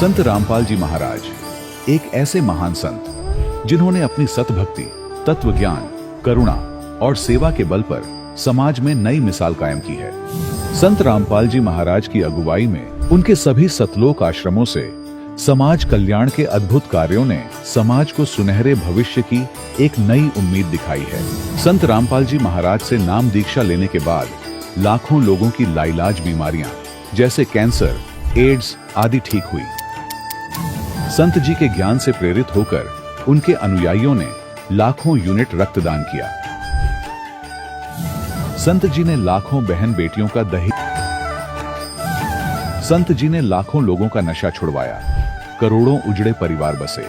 संत रामपाल जी महाराज एक ऐसे महान संत जिन्होंने अपनी सतभक्ति, तत्व ज्ञान, करुणा और सेवा के बल पर समाज में नई मिसाल कायम की है। संत रामपाल जी महाराज की अगुवाई में उनके सभी सतलोक आश्रमों से समाज कल्याण के अद्भुत कार्यों ने समाज को सुनहरे भविष्य की एक नई उम्मीद दिखाई है। संत रामपाल जी महाराज से नाम दीक्षा लेने के बाद लाखों लोगों की लाइलाज बीमारियां जैसे कैंसर, एड्स आदि ठीक हुई। संत जी के ज्ञान से प्रेरित होकर उनके अनुयायियों ने लाखों यूनिट रक्तदान किया। संत जी ने लाखों बहन बेटियों का संत जी ने लाखों लोगों का नशा छुड़वाया, करोड़ों उजड़े परिवार बसे।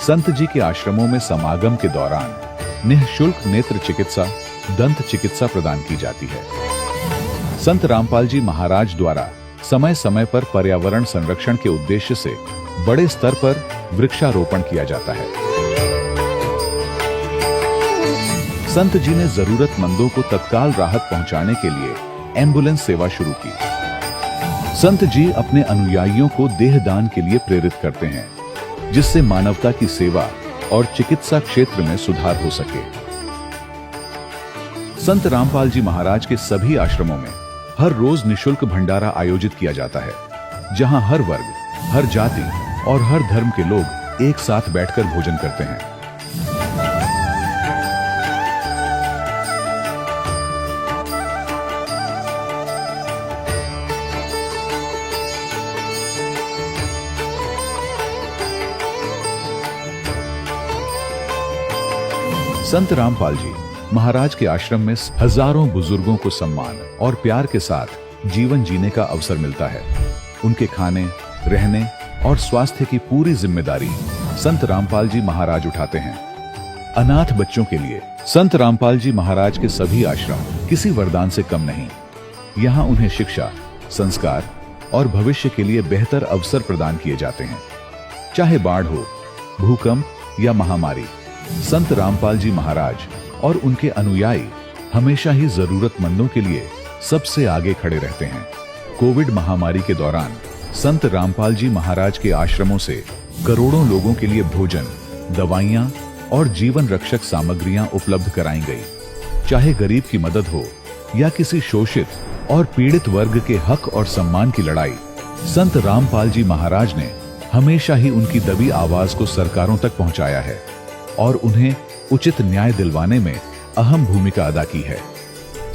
संत जी के आश्रमों में समागम के दौरान निःशुल्क नेत्र चिकित्सा, दंत चिकित्सा प्रदान की जाती है। संत रामपाल जी महाराज द्वारा समय समय पर पर्यावरण संरक्षण के उद्देश्य से बड़े स्तर पर वृक्षारोपण किया जाता है। संत जी ने जरूरतमंदों को तत्काल राहत पहुंचाने के लिए एम्बुलेंस सेवा शुरू की। संत जी अपने अनुयायियों को देहदान के लिए प्रेरित करते हैं, जिससे मानवता की सेवा और चिकित्सा क्षेत्र में सुधार हो सके। संत रामपाल जी महाराज के सभी आश्रमों में हर रोज निःशुल्क भंडारा आयोजित किया जाता है, जहां हर वर्ग, हर जाति और हर धर्म के लोग एक साथ बैठकर भोजन करते हैं। संत रामपाल जी महाराज के आश्रम में हजारों बुजुर्गों को सम्मान और प्यार के साथ जीवन जीने का अवसर मिलता है। उनके खाने, रहने और स्वास्थ्य की पूरी जिम्मेदारी संत रामपाल जी महाराज उठाते हैं। अनाथ बच्चों के लिए संत रामपाल जी महाराज के सभी आश्रम किसी वरदान से कम नहीं। यहाँ उन्हें शिक्षा, संस्कार और भविष्य के लिए बेहतर अवसर प्रदान किए जाते हैं। चाहे बाढ़ हो, भूकंप या महामारी, संत रामपाल जी महाराज और उनके अनुयायी हमेशा ही जरूरतमंदों के लिए सबसे आगे खड़े रहते हैं। कोविड महामारी के दौरान संत रामपाल जी महाराज के आश्रमों से करोड़ों लोगों के लिए भोजन, दवाइयां और जीवन रक्षक सामग्रियां उपलब्ध कराई गई। चाहे गरीब की मदद हो या किसी शोषित और पीड़ित वर्ग के हक और सम्मान की लड़ाई, संत रामपाल जी महाराज ने हमेशा ही उनकी दबी आवाज को सरकारों तक पहुंचाया है और उन्हें उचित न्याय दिलवाने में अहम भूमिका अदा की है।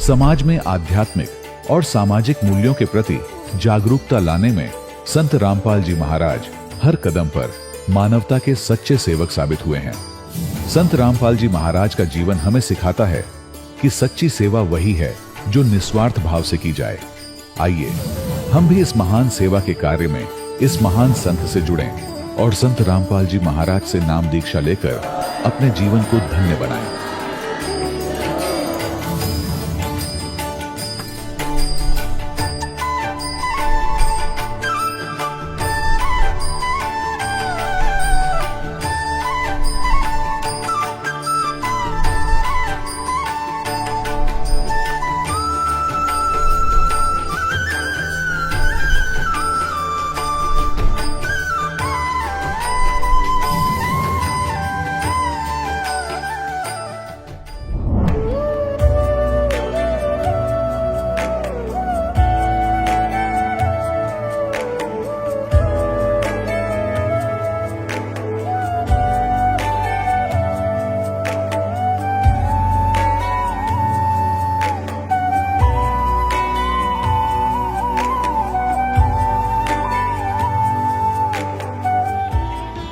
समाज में आध्यात्मिक और सामाजिक मूल्यों के प्रति जागरूकता लाने में संत रामपाल जी महाराज हर कदम पर मानवता के सच्चे सेवक साबित हुए हैं। संत रामपाल जी महाराज का जीवन हमें सिखाता है कि सच्ची सेवा वही है जो निस्वार्थ भाव से की जाए। आइए हम भी इस महान सेवा के कार्य में इस महान संत से जुड़ें और संत रामपाल जी महाराज से नाम दीक्षा लेकर अपने जीवन को धन्य बनाएं।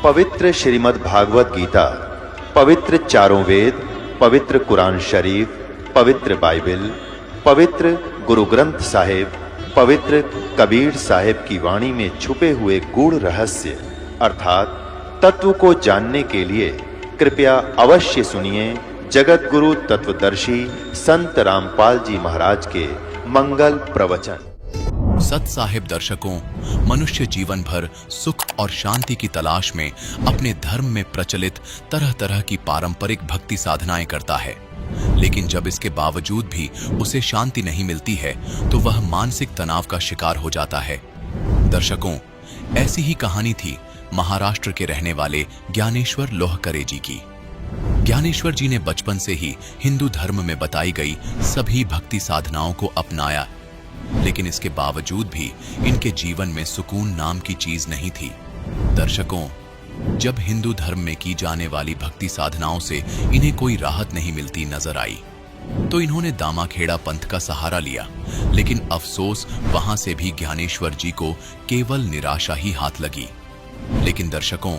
पवित्र श्रीमद् भागवत गीता, पवित्र चारों वेद, पवित्र कुरान शरीफ, पवित्र बाइबल, पवित्र गुरु ग्रंथ साहिब, पवित्र कबीर साहिब की वाणी में छुपे हुए गूढ़ रहस्य अर्थात तत्व को जानने के लिए कृपया अवश्य सुनिए जगत गुरु तत्वदर्शी संत रामपाल जी महाराज के मंगल प्रवचन। सत साहिब दर्शकों, मनुष्य जीवन भर सुख और शांति की तलाश में अपने धर्म में प्रचलित तरह तरह की पारंपरिक भक्ति साधनाएं करता है, लेकिन जब इसके बावजूद भी उसे शांति नहीं मिलती है तो वह मानसिक तनाव का शिकार हो जाता है। दर्शकों, ऐसी ही कहानी थी महाराष्ट्र के रहने वाले ज्ञानेश्वर लोहकरे जी की। ज्ञानेश्वर जी ने बचपन से ही हिंदू धर्म में बताई गई सभी भक्ति साधनाओं को अपनाया, लेकिन इसके बावजूद भी इनके जीवन में सुकून नाम की चीज नहीं थी। दर्शकों, जब हिंदू धर्म में की जाने वाली भक्ति साधनाओं से इन्हें कोई राहत नहीं मिलती नजर आई, तो इन्होंने दामाखेड़ा पंथ का सहारा लिया। लेकिन अफसोस, वहां से भी ज्ञानेश्वर जी को केवल निराशा ही हाथ लगी। लेकिन दर्शकों,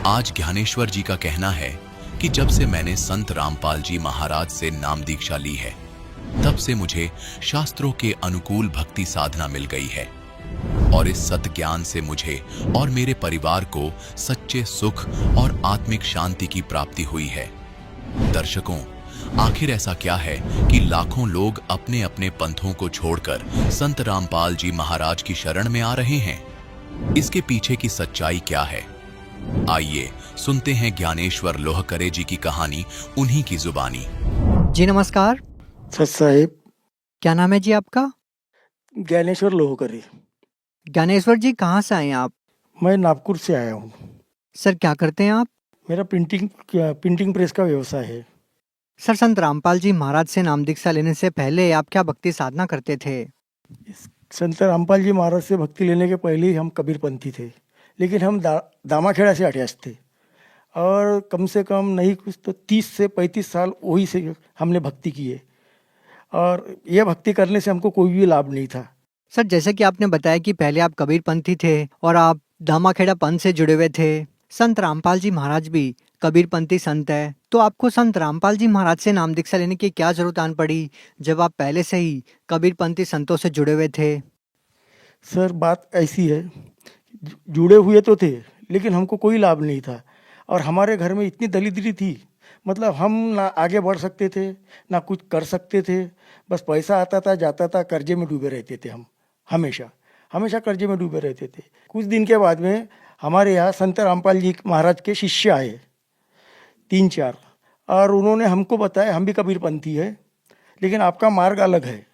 आज ज्ञानेश्वर जी का कहना है कि जब से मैंने संत रामपाल जी महाराज से नाम दीक्षा ली है, तब से मुझे शास्त्रों के अनुकूल भक्ति साधना मिल गई है और इस सत ज्ञान से मुझे और मेरे परिवार को सच्चे सुख और आत्मिक शांति की प्राप्ति हुई है। दर्शकों, आखिर ऐसा क्या है कि लाखों लोग अपने अपने पंथों को छोड़कर संत रामपाल जी महाराज की शरण में आ रहे हैं? इसके पीछे की सच्चाई क्या है? आइए सुनते हैं ज्ञानेश्वर लोहकरे जी की कहानी उन्हीं की जुबानी। जी नमस्कार। सच साहेब, क्या नाम है जी आपका? ज्ञानेश्वर लोहकरे। ज्ञानेश्वर जी, कहाँ से आए हैं आप? मैं नागपुर से आया हूँ। सर, क्या करते हैं आप? मेरा प्रिंटिंग प्रेस का व्यवसाय है। सर, संत रामपाल जी महाराज से नाम दीक्षा लेने से पहले आप क्या भक्ति साधना करते थे? संत रामपाल जी महाराज से भक्ति लेने के पहले ही हम कबीरपंथी थे, लेकिन हम दामाखेड़ा से अटैच थे और कम से कम नहीं कुछ तो 30 से 35 साल वही से हमने भक्ति की है और यह भक्ति करने से हमको कोई भी लाभ नहीं था। सर, जैसे कि आपने बताया कि पहले आप कबीरपंथी थे और आप दामाखेड़ा पंथ से जुड़े हुए थे। संत रामपाल जी महाराज भी कबीरपंथी संत है, तो आपको संत रामपाल जी महाराज से नाम दीक्षा लेने की क्या जरूरत आन पड़ी जब आप पहले से ही कबीरपंथी संतों से जुड़े हुए थे? सर, बात ऐसी है, जुड़े हुए तो थे लेकिन हमको कोई लाभ नहीं था और हमारे घर में इतनी दरिद्री थी, मतलब हम ना आगे बढ़ सकते थे ना कुछ कर सकते थे। बस पैसा आता था जाता था, कर्जे में डूबे रहते थे। हम हमेशा कर्जे में डूबे रहते थे। कुछ दिन के बाद में हमारे यहाँ संत रामपाल जी महाराज के शिष्य आए 3-4 और उन्होंने हमको बताया, हम भी कबीरपंथी है लेकिन आपका मार्ग अलग है।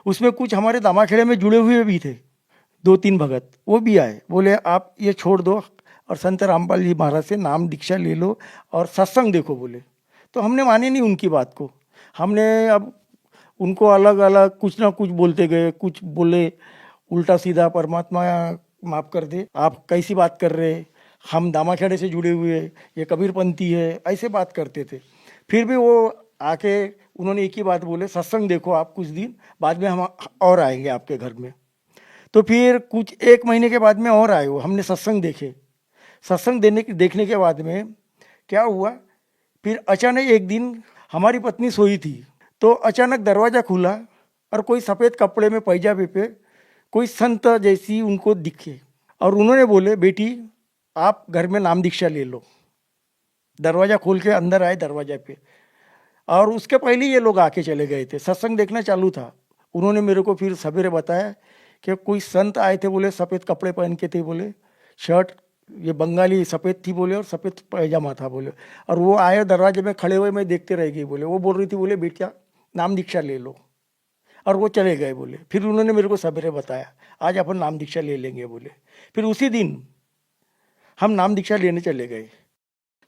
उसमें कुछ हमारे दामाखेड़े में जुड़े हुए भी थे, 2-3 भगत, वो भी आए, बोले आप ये छोड़ दो और संत रामपाल जी महाराज से नाम दीक्षा ले लो और सत्संग देखो बोले। तो हमने माने नहीं उनकी बात को। हमने अब उनको अलग अलग कुछ ना कुछ बोलते गए, कुछ बोले उल्टा सीधा, परमात्मा माफ़ कर दे, आप कैसी बात कर रहे, हम दामाखेड़े से जुड़े हुए, ये कबीरपंथी है, ऐसे बात करते थे। फिर भी वो आके उन्होंने एक ही बात बोले, सत्संग देखो आप कुछ दिन, बाद में हम और आएंगे आपके घर में। तो फिर कुछ 1 महीने के बाद में और आए वो, हमने सत्संग देखे। सत्संग देखने के बाद में क्या हुआ, फिर अचानक एक दिन हमारी पत्नी सोई थी तो अचानक दरवाज़ा खुला और कोई सफ़ेद कपड़े में पैजामे पे कोई संत जैसी उनको दिखे और उन्होंने बोले, बेटी आप घर में नाम दीक्षा ले लो। दरवाज़ा खोल के अंदर आए दरवाजे पे और उसके पहले ये लोग आके चले गए थे। सत्संग देखना चालू था। उन्होंने मेरे को फिर सवेरे बताया कि कोई संत आए थे, बोले सफ़ेद कपड़े पहन के थे, बोले शर्ट ये बंगाली सफ़ेद थी बोले और सफ़ेद पैजामा था बोले, और वो आए दरवाजे में खड़े हुए, मैं देखते रह गई बोले। वो बोल रही थी, बोले बेटिया नाम दीक्षा ले लो, और वो चले गए बोले। फिर उन्होंने मेरे को सवेरे बताया आज अपन नाम दीक्षा ले लेंगे बोले। फिर उसी दिन हम नाम दीक्षा लेने चले गए।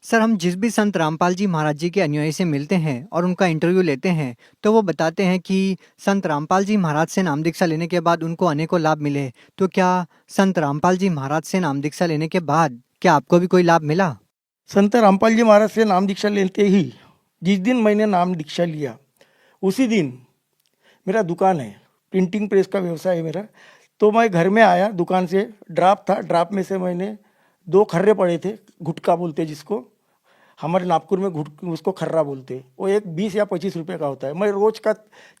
सर, हम जिस भी संत रामपाल जी महाराज जी के अनुयायी से मिलते हैं और उनका इंटरव्यू लेते हैं तो वो बताते हैं कि संत रामपाल जी महाराज से नाम दीक्षा लेने के बाद उनको अनेकों लाभ मिले। तो क्या संत रामपाल जी महाराज से नाम दीक्षा लेने के बाद क्या आपको भी कोई लाभ मिला? संत रामपाल जी महाराज से नाम दीक्षा लेते ही जिस दिन मैंने नाम दीक्षा लिया उसी दिन मेरा दुकान है, प्रिंटिंग प्रेस का व्यवसाय है मेरा। तो मैं घर में आया, दुकान से ड्राप था, ड्राप में से मैंने 2 खर्रे पड़े थे, गुटका बोलते जिसको, हमारे नागपुर में उसको खर्रा बोलते। वो एक 20 या 25 रुपये का होता है। मैं रोज का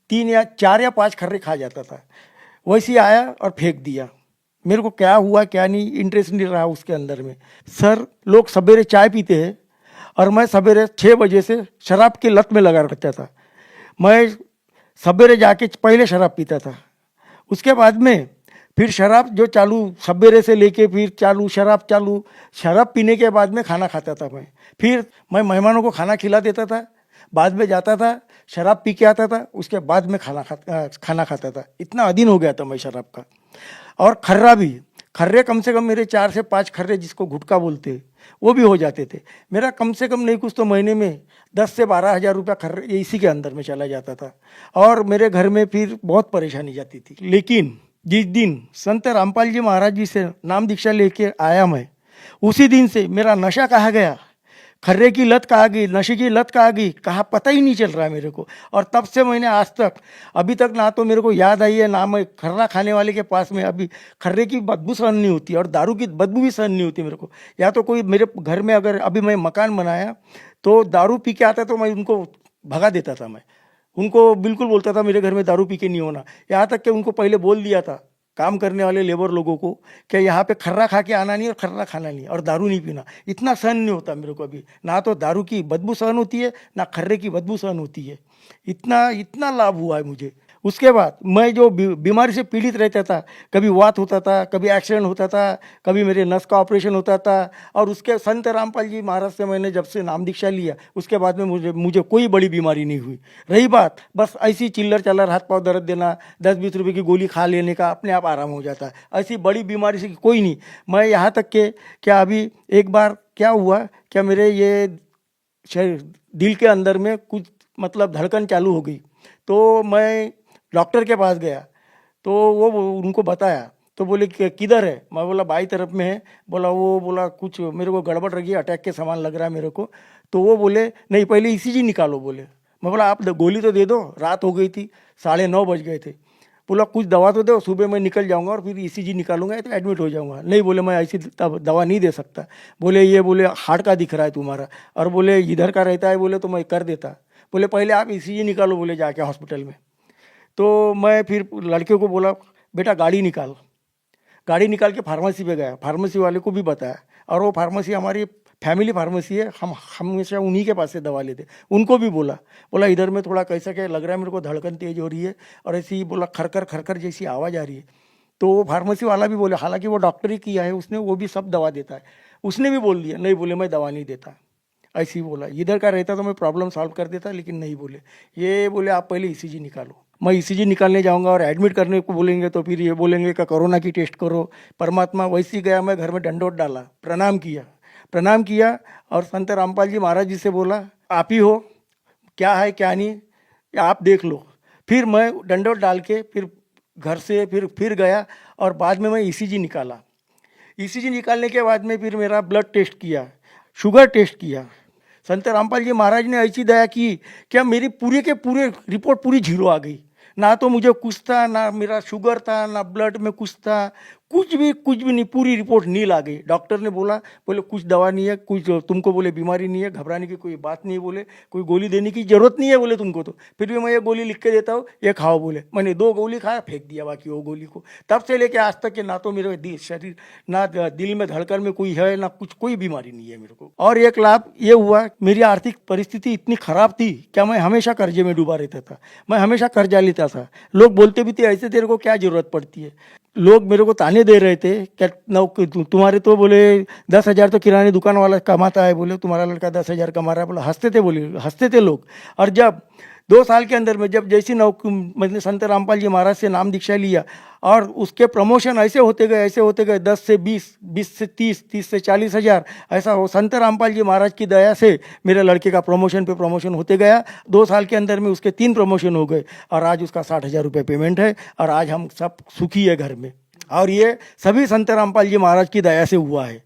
3 या 4 या 5 खर्रे खा जाता था। वैसे ही आया और फेंक दिया। मेरे को क्या हुआ क्या नहीं, इंटरेस्ट नहीं रहा उसके अंदर में। सर, लोग सवेरे चाय पीते हैं और मैं सवेरे 6 बजे से शराब की लत में लगा रखता था। मैं सवेरे जाके पहले शराब पीता था, उसके बाद में फिर शराब जो चालू, सवेरे से लेके फिर शराब पीने के बाद में खाना खाता था मैं। फिर मैं मेहमानों को खाना खिला देता था, बाद में जाता था, शराब पी के आता था, उसके बाद में खाना खाता था। इतना अधीन हो गया था मैं शराब का। और खर्रे कम से कम मेरे 4 से 5 खर्रे, जिसको गुटखा बोलते हैं, वो भी हो जाते थे। मेरा कम से कम नहीं कुछ तो महीने में 10 से 12 हज़ार रुपया खर्रे इसी के अंदर में चला जाता था, और मेरे घर में फिर बहुत परेशानी जाती थी। लेकिन जिस दिन संत रामपाल जी महाराज जी से नाम दीक्षा लेके आया मैं, उसी दिन से मेरा नशा कहाँ गया, खर्रे की लत कहाँ गई, नशे की लत कहाँ गई, कहाँ पता ही नहीं चल रहा है मेरे को। और तब से मैंने आज तक अभी तक ना तो मेरे को याद आई है, ना मैं खर्रा खाने वाले के पास में अभी खर्रे की बदबू सहन नहीं होती और दारू की बदबू भी सहन नहीं होती मेरे को। या तो कोई मेरे घर में, अगर अभी मैं मकान बनाया तो दारू पी के आता तो मैं उनको भगा देता था। मैं उनको बिल्कुल बोलता था मेरे घर में दारू पी के नहीं होना। यहाँ तक कि उनको पहले बोल दिया था, काम करने वाले लेबर लोगों को, कि यहाँ पे खर्रा खा के आना नहीं और खर्रा खाना नहीं और दारू नहीं पीना। इतना सहन नहीं होता मेरे को अभी, ना तो दारू की बदबू सहन होती है, ना खर्रे की बदबू सहन होती है। इतना इतना लाभ हुआ है मुझे। उसके बाद मैं जो बीमारी से पीड़ित रहता था, कभी वात होता था, कभी एक्सीडेंट होता था, कभी मेरे नस का ऑपरेशन होता था, और उसके संत रामपाल जी महाराज से मैंने जब से नाम दीक्षा लिया, उसके बाद में मुझे कोई बड़ी बीमारी नहीं हुई। रही बात बस ऐसी चिल्लर चल्लर, हाथ पाँव दर्द देना, 10-20 रुपये की गोली खा लेने का, अपने आप आराम हो जाता है। ऐसी बड़ी बीमारी से कोई नहीं। मैं यहाँ तक के क्या, अभी एक बार क्या हुआ, क्या मेरे ये दिल के अंदर में कुछ मतलब धड़कन चालू हो गई, तो मैं डॉक्टर के पास गया, तो वो उनको बताया, तो बोले कि किधर है। मैं बोला बाई तरफ में है। बोला कुछ मेरे को गड़बड़ लगी है, अटैक के समान लग रहा है मेरे को। तो वो बोले नहीं, पहले ईसीजी निकालो बोले। मैं बोला आप गोली तो दे दो, रात हो गई थी, 9:30 बज गए थे। बोला कुछ दवा तो दो, सुबह मैं निकल जाऊंगा और फिर ईसीजी निकालूंगा तो एडमिट हो जाऊंगा। नहीं बोले मैं ऐसी दवा नहीं दे सकता। बोले हार्ट का दिख रहा है तुम्हारा, और बोले इधर का रहता है, बोले तो मैं कर देता। बोले पहले आप ईसीजी निकालो बोले जाके हॉस्पिटल में। तो मैं फिर लड़के को बोला बेटा गाड़ी निकाल के फार्मेसी पे गया, फार्मेसी वाले को भी बताया, और वो फार्मेसी हमारी फैमिली फार्मेसी है, हम हमेशा उन्हीं के पास से दवा लेते। उनको भी बोला इधर में थोड़ा कैसा क्या लग रहा है मेरे को, धड़कन तेज हो रही है और ऐसी ही बोला खरखर जैसी आवाज़ आ रही है। तो वो फार्मेसी वाला भी बोले, हालांकि वो डॉक्टर ही किया है उसने, वो भी सब दवा देता है, उसने भी बोल दिया नहीं, बोले मैं दवा नहीं देता। ऐसे ही बोला, इधर का रहता तो मैं प्रॉब्लम सॉल्व कर देता, लेकिन नहीं बोले। ये बोले आप पहले ईसीजी निकालो। मैं ईसीजी निकालने जाऊंगा और एडमिट करने को बोलेंगे तो फिर ये बोलेंगे कि कोरोना की टेस्ट करो। परमात्मा वैसे ही गया, मैं घर में डंडोत डाला, प्रणाम किया और संत रामपाल जी महाराज जी से बोला आप ही हो, क्या है क्या नहीं आप देख लो। फिर मैं डंडोत डाल के फिर घर से फिर गया, और बाद में मैं ईसीजी निकाला। ईसीजी निकालने के बाद में फिर मेरा ब्लड टेस्ट किया, शुगर टेस्ट किया। संत रामपाल जी महाराज ने ऐसी दया की क्या मेरी पूरे के पूरे रिपोर्ट पूरी जीरो आ गई। ना तो मुझे कुछ था, ना मेरा शुगर था, ना ब्लड में कुछ था, कुछ भी नहीं, पूरी रिपोर्ट नील आ गई। डॉक्टर ने बोले कुछ दवा नहीं है, कुछ तुमको बोले बीमारी नहीं है, घबराने की कोई बात नहीं है, बोले कोई गोली देने की जरूरत नहीं है बोले तुमको। तो फिर भी मैं ये गोली लिख के देता हूँ, ये खाओ बोले। मैंने 2 गोली खाया, फेंक दिया बाकी वो गोली को। तब से लेके आज तक के ना तो मेरे शरीर, ना दिल में धड़कन में कोई है, ना कुछ कोई बीमारी नहीं है मेरे को। और एक लाभ ये हुआ, मेरी आर्थिक परिस्थिति इतनी खराब थी क्या मैं हमेशा कर्जे में डूबा रहता था, मैं हमेशा कर्जा लेता था। लोग बोलते भी थे ऐसे तेरे को क्या जरूरत पड़ती है। लोग मेरे को ताने दे रहे थे क्या तुम्हारे तो बोले 10,000 तो किराने दुकान वाला कमाता है, बोले तुम्हारा लड़का 10,000 कमा रहा है, बोले हंसते थे लोग। और जब 2 साल के अंदर में जब जैसी मैंने संत रामपाल जी महाराज से नाम दीक्षा लिया, और उसके प्रमोशन ऐसे होते गए 10 से 20, 20 से 30, 30 से 40 हज़ार, ऐसा हो संत रामपाल जी महाराज की दया से मेरे लड़के का प्रमोशन पे प्रमोशन होते गया। 2 साल के अंदर में उसके 3 प्रमोशन हो गए, और आज उसका 60,000 रुपये पेमेंट है, और आज हम सब सुखी है घर में। और ये सभी संत रामपाल जी महाराज की दया से हुआ है।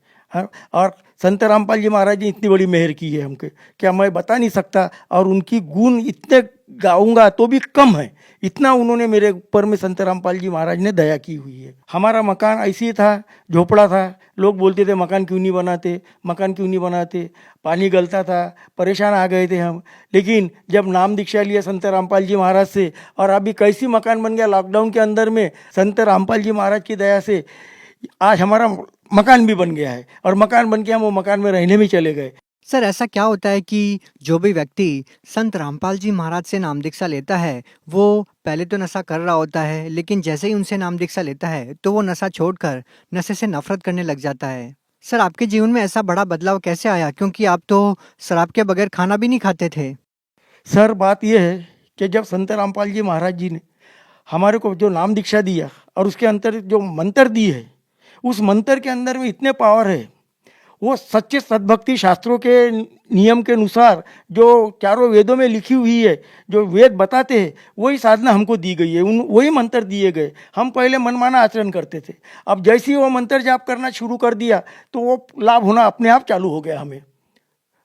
और संत रामपाल जी महाराज ने इतनी बड़ी मेहर की है हमके, क्या मैं बता नहीं सकता। और उनकी गुण इतने गाऊंगा तो भी कम है, इतना उन्होंने मेरे ऊपर में संत रामपाल जी महाराज ने दया की हुई है। हमारा मकान ऐसे ही था, झोपड़ा था। लोग बोलते थे मकान क्यों नहीं बनाते, पानी गलता था, परेशान आ गए थे हम। लेकिन जब नाम दीक्षा लिया संत रामपाल जी महाराज से, और अभी कैसी मकान बन गया लॉकडाउन के अंदर में, संत रामपाल जी महाराज की दया से आज हमारा मकान भी बन गया है, और मकान बन के हम वो मकान में रहने भी चले गए। सर ऐसा क्या होता है कि जो भी व्यक्ति संत रामपाल जी महाराज से नाम दीक्षा लेता है, वो पहले तो नशा कर रहा होता है, लेकिन जैसे ही उनसे नाम दीक्षा लेता है तो वो नशा छोड़कर नशे से नफरत करने लग जाता है। सर आपके जीवन में ऐसा बड़ा बदलाव कैसे आया, क्योंकि आप तो शराब के बगैर खाना भी नहीं खाते थे। सर बात यह है कि जब संत रामपाल जी महाराज जी ने हमारे को जो नाम दीक्षा दिया और उसके अंतर जो मंत्र दी है, उस मंत्र के अंदर में इतने पावर है। वो सच्चे सद्भक्ति शास्त्रों के नियम के अनुसार जो चारों वेदों में लिखी हुई है, जो वेद बताते हैं, वही साधना हमको दी गई है, वही मंत्र दिए गए। हम पहले मनमाना आचरण करते थे, अब जैसे ही वो मंत्र जाप करना शुरू कर दिया तो वो लाभ होना अपने आप चालू हो गया हमें,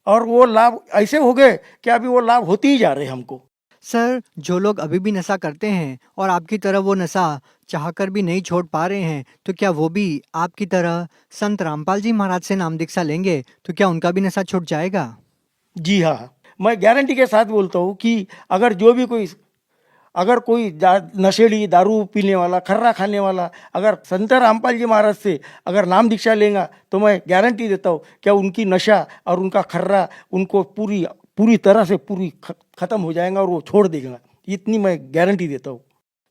और वो लाभ ऐसे हो गए कि अभी वो लाभ होते ही जा रहे हैं हमको। सर, जो लोग अभी भी नशा करते हैं और आपकी तरह वो नशा चाहकर भी नहीं छोड़ पा रहे हैं, तो क्या वो भी आपकी तरह संत रामपाल जी महाराज से नाम दीक्षा लेंगे तो क्या उनका भी नशा छूट जाएगा? जी हाँ, मैं गारंटी के साथ बोलता हूँ कि अगर कोई नशेड़ी, दारू पीने वाला, खर्रा खाने वाला अगर संत रामपाल जी महाराज से अगर नाम दीक्षा लेगा तो मैं गारंटी देता हूँ क्या उनकी नशा और उनका खर्रा उनको पूरी तरह से खत्म हो जाएगा और वो छोड़ देगा, इतनी मैं गारंटी देता हूँ।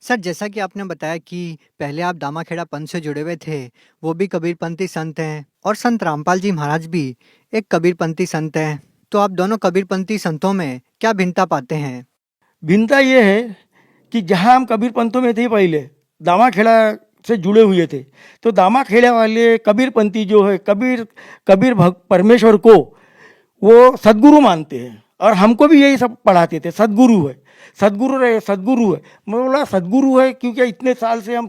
सर, जैसा कि आपने बताया कि पहले आप दामाखेड़ा पंथ से जुड़े हुए थे, वो भी कबीरपंथी संत हैं और संत रामपाल जी महाराज भी एक कबीरपंथी संत हैं, तो आप दोनों कबीरपंथी संतों में क्या भिन्नता पाते हैं? भिन्नता ये है कि जहाँ हम कबीर पंथों में थे पहले, दामाखेड़ा से जुड़े हुए थे, तो दामाखेड़ा वाले कबीरपंथी जो है कबीर परमेश्वर को वो सद्गुरु मानते हैं, और हमको भी यही सब पढ़ाते थे, सद्गुरु है, सद्गुरु है। मैं बोला सद्गुरु है क्योंकि इतने साल से हम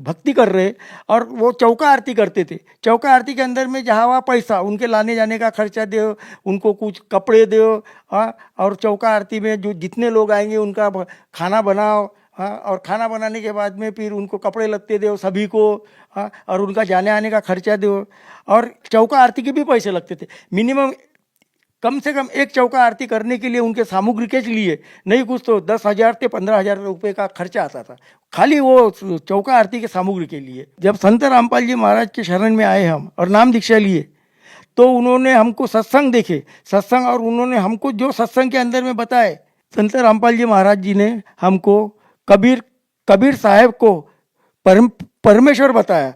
भक्ति कर रहे, और वो चौका आरती करते थे। चौका आरती के अंदर में जहाँ वहाँ पैसा, उनके लाने जाने का खर्चा दो, उनको कुछ कपड़े दो, हाँ, और चौका आरती में जो जितने लोग आएंगे उनका खाना बनाओ, हाँ, और खाना बनाने के बाद में फिर उनको कपड़े लत्ते दो सभी को, हाँ, और उनका जाने आने का खर्चा दो, और चौका आरती के भी पैसे लगते थे। मिनिमम कम से कम एक चौका आरती करने के लिए उनके सामग्री के लिए नहीं कुछ तो 10,000 से 15,000 रुपये का खर्चा आता था, खाली वो चौका आरती के सामग्री के लिए। जब संत रामपाल जी महाराज के शरण में आए हम और नाम दीक्षा लिए, तो उन्होंने हमको सत्संग देखे, सत्संग, और उन्होंने हमको जो सत्संग के अंदर में बताए, संत रामपाल जी महाराज जी ने हमको कबीर साहब को परमेश्वर बताया,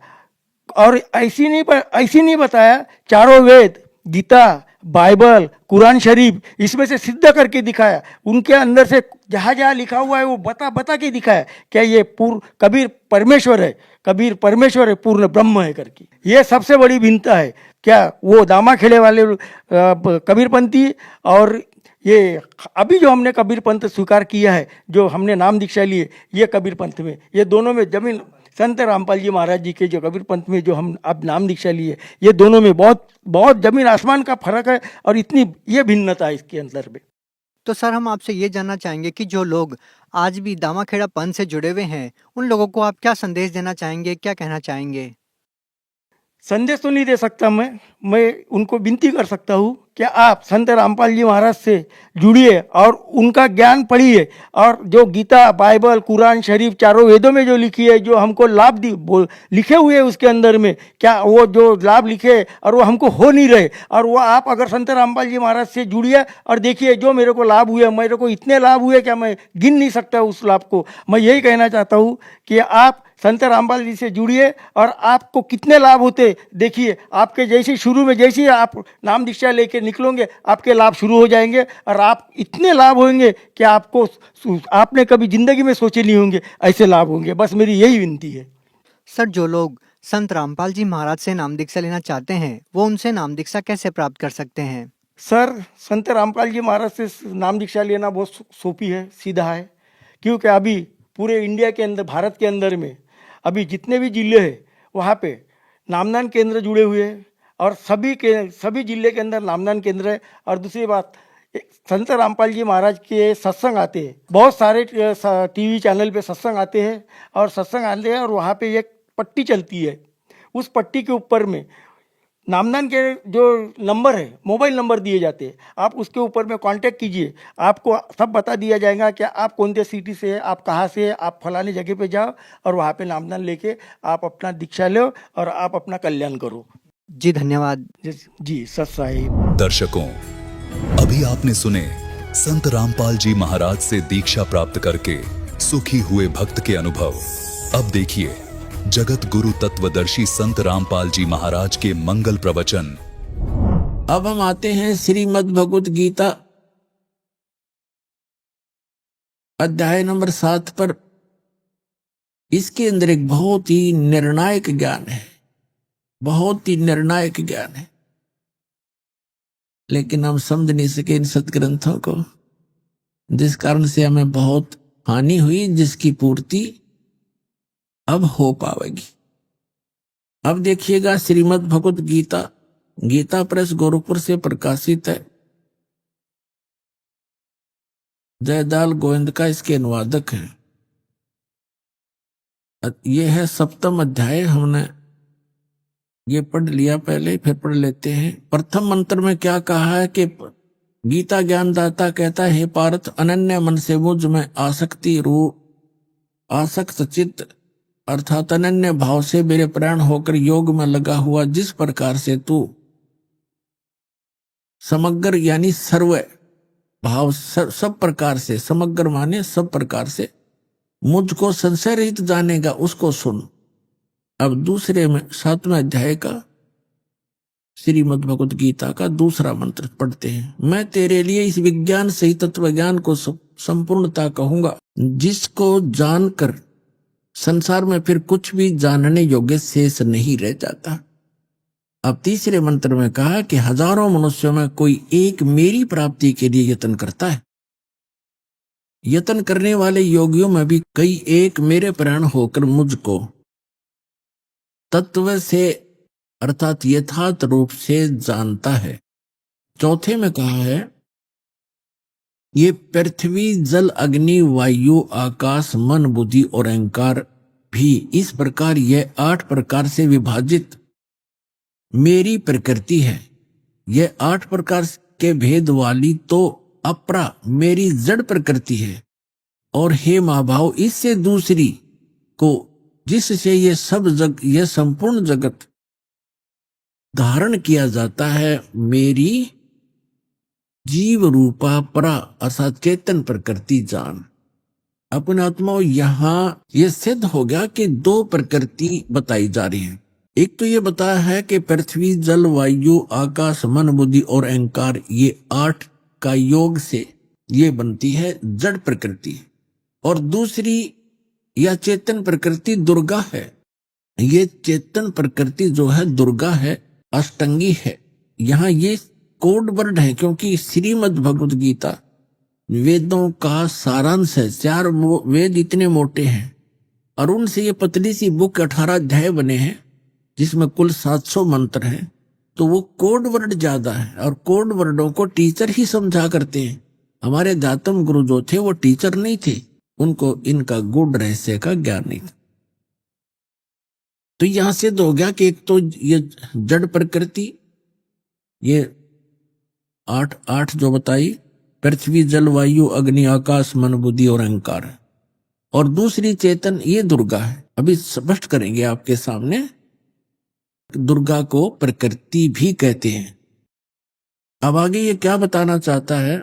और ऐसी नहीं बताया, चारों वेद, गीता, बाइबल, कुरान शरीफ, इसमें से सिद्ध करके दिखाया। उनके अंदर से जहाँ जहाँ लिखा हुआ है वो बता के दिखाया क्या ये कबीर परमेश्वर है, पूर्ण ब्रह्म है करके। ये सबसे बड़ी भिन्नता है। क्या वो दामाखेड़े वाले कबीरपंथी और ये अभी जो हमने कबीर पंथ स्वीकार किया है, जो हमने नाम दीक्षा लिए, ये कबीर पंथ में, ये दोनों में जमीन, संत रामपाल जी महाराज जी के जो कबीर पंथ में जो हम अब नाम दीक्षा लिए, ये दोनों में बहुत बहुत जमीन आसमान का फर्क है, और इतनी ये भिन्नता है इसके अंदर में। तो सर, हम आपसे ये जानना चाहेंगे कि जो लोग आज भी दामाखेड़ा पंथ से जुड़े हुए हैं, उन लोगों को आप क्या संदेश देना चाहेंगे, क्या कहना चाहेंगे? संदेश तो नहीं दे सकता मैं उनको विनती कर सकता हूँ कि आप संत रामपाल जी महाराज से जुड़िए और उनका ज्ञान पढ़िए, और जो गीता, बाइबल, कुरान शरीफ, चारों वेदों में जो लिखी है, जो हमको लाभ लिखे हुए हैं उसके अंदर में, क्या वो जो लाभ लिखे और वो हमको हो नहीं रहे, और वो आप अगर संत रामपाल जी महाराज से जुड़िए और देखिए जो मेरे को लाभ हुए, मेरे को इतने लाभ हुए क्या मैं गिन नहीं सकता उस लाभ को। मैं यही कहना चाहता हूँ कि आप संत रामपाल जी से जुड़िए और आपको कितने लाभ होते देखिए। आपके जैसे शुरू में जैसे आप नाम दीक्षा लेके निकलोगे, आपके लाभ शुरू हो जाएंगे, और आप इतने लाभ होंगे कि आपने कभी जिंदगी में सोचे नहीं होंगे ऐसे लाभ होंगे। बस मेरी यही विनती है। सर, जो लोग संत रामपाल जी महाराज से नाम दीक्षा लेना चाहते हैं, वो उनसे नाम दीक्षा कैसे प्राप्त कर सकते हैं? सर, संत रामपाल जी महाराज से नाम दीक्षा लेना बहुत सोपी है, सीधा है, क्योंकि अभी पूरे इंडिया के अंदर, भारत के अंदर में अभी जितने भी जिले हैं वहाँ पे नामदान केंद्र जुड़े हुए हैं, और सभी जिले के अंदर नामदान केंद्र है। और दूसरी बात, संत रामपाल जी महाराज के सत्संग आते हैं, बहुत सारे टीवी चैनल पे सत्संग आते हैं, और वहाँ पे एक पट्टी चलती है, उस पट्टी के ऊपर में नामदान के जो नंबर है, मोबाइल नंबर दिए जाते हैं, आप उसके ऊपर में कांटेक्ट कीजिए, आपको सब बता दिया जाएगा कि आप कौन से सिटी से हैं, आप कहाँ से हैं, आप फलाने जगह पे जाओ और वहाँ पे नामदान लेके आप अपना दीक्षा लो और आप अपना कल्याण करो। जी धन्यवाद। जी सत साहिब। दर्शकों, अभी आपने सुने संत रामपाल जी महाराज से दीक्षा प्राप्त करके सुखी हुए भक्त के अनुभव। अब देखिए जगत गुरु तत्वदर्शी संत रामपाल जी महाराज के मंगल प्रवचन। अब हम आते हैं श्रीमद् भगवत गीता अध्याय नंबर 7 पर। इसके अंदर एक बहुत ही निर्णायक ज्ञान है, बहुत ही निर्णायक ज्ञान है, लेकिन हम समझ नहीं सके इन सदग्रंथों को, जिस कारण से हमें बहुत हानि हुई, जिसकी पूर्ति अब हो पाएगी। अब देखिएगा श्रीमद् भगवत गीता, गीता प्रेस गोरखपुर से प्रकाशित है। जयदाल गोविंद का इसके अनुवादक है। ये है 7वां अध्याय, हमने ये पढ़ लिया पहले, फिर पढ़ लेते हैं। प्रथम मंत्र में क्या कहा है कि गीता ज्ञानदाता कहता है, हे पार्थ, अनन्य मन से मुझ में आसक्ति रूप आसक्त चित्त अर्थात अनन्य भाव से मेरे प्राण होकर योग में लगा हुआ, जिस प्रकार से तू समग्र यानी सर्व भाव सब प्रकार से, समग्र माने सब प्रकार से मुझको संशय रहित जानेगा, उसको सुन। अब दूसरे में 7वें अध्याय का श्रीमद् भगवत गीता का दूसरा मंत्र पढ़ते हैं। मैं तेरे लिए इस विज्ञान सहित तत्व ज्ञान को संपूर्णता कहूंगा, जिसको जानकर संसार में फिर कुछ भी जानने योग्य शेष नहीं रह जाता। अब तीसरे मंत्र में कहा कि हजारों मनुष्यों में कोई एक मेरी प्राप्ति के लिए यत्न करता है। यत्न करने वाले योगियों में भी कई एक मेरे प्राण होकर मुझको तत्व से अर्थात यथार्थ रूप से जानता है। चौथे में कहा है, ये पृथ्वी जल अग्नि वायु आकाश मन बुद्धि और अहंकार भी इस प्रकार यह 8 प्रकार से विभाजित मेरी प्रकृति है। यह 8 प्रकार के भेद वाली तो अपरा मेरी जड़ प्रकृति है। और हे महाभाव, इससे दूसरी को जिससे ये संपूर्ण जगत धारण किया जाता है, मेरी जीव रूपा परा अर्थात चेतन प्रकृति जान। अपने आत्माओं, यहां यह सिद्ध हो गया कि 2 प्रकृति बताई जा रही है। एक तो ये बताया है कि पृथ्वी जल वायु आकाश मन बुद्धि और अहंकार, ये 8 का योग से ये बनती है जड़ प्रकृति। और दूसरी या चेतन प्रकृति दुर्गा है। ये चेतन प्रकृति जो है दुर्गा है, अष्टंगी है। यहाँ ये कोड वर्ड है, क्योंकि श्रीमद् भगवत गीता वेदों का सारांश है। 4 वेद इतने मोटे हैं और उनसे ये पतली सी बुक 18 अध्याय बने हैं, जिसमें कुल 700 मंत्र हैं। तो वो कोड वर्ड ज्यादा है और कोड वर्डों को टीचर ही समझा करते हैं। हमारे अध्यात्म गुरु जो थे वो टीचर नहीं थे, उनको इनका गूढ़ रहस्य का ज्ञान नहीं था। तो यहां से हो गया कि एक तो ये जड़ प्रकृति, ये 8 जो बताई, पृथ्वी जल वायु अग्नि आकाश मन बुद्धि और अहंकार है। और दूसरी चेतन ये दुर्गा है। अभी स्पष्ट करेंगे आपके सामने। दुर्गा को प्रकृति भी कहते हैं। अब आगे ये क्या बताना चाहता है।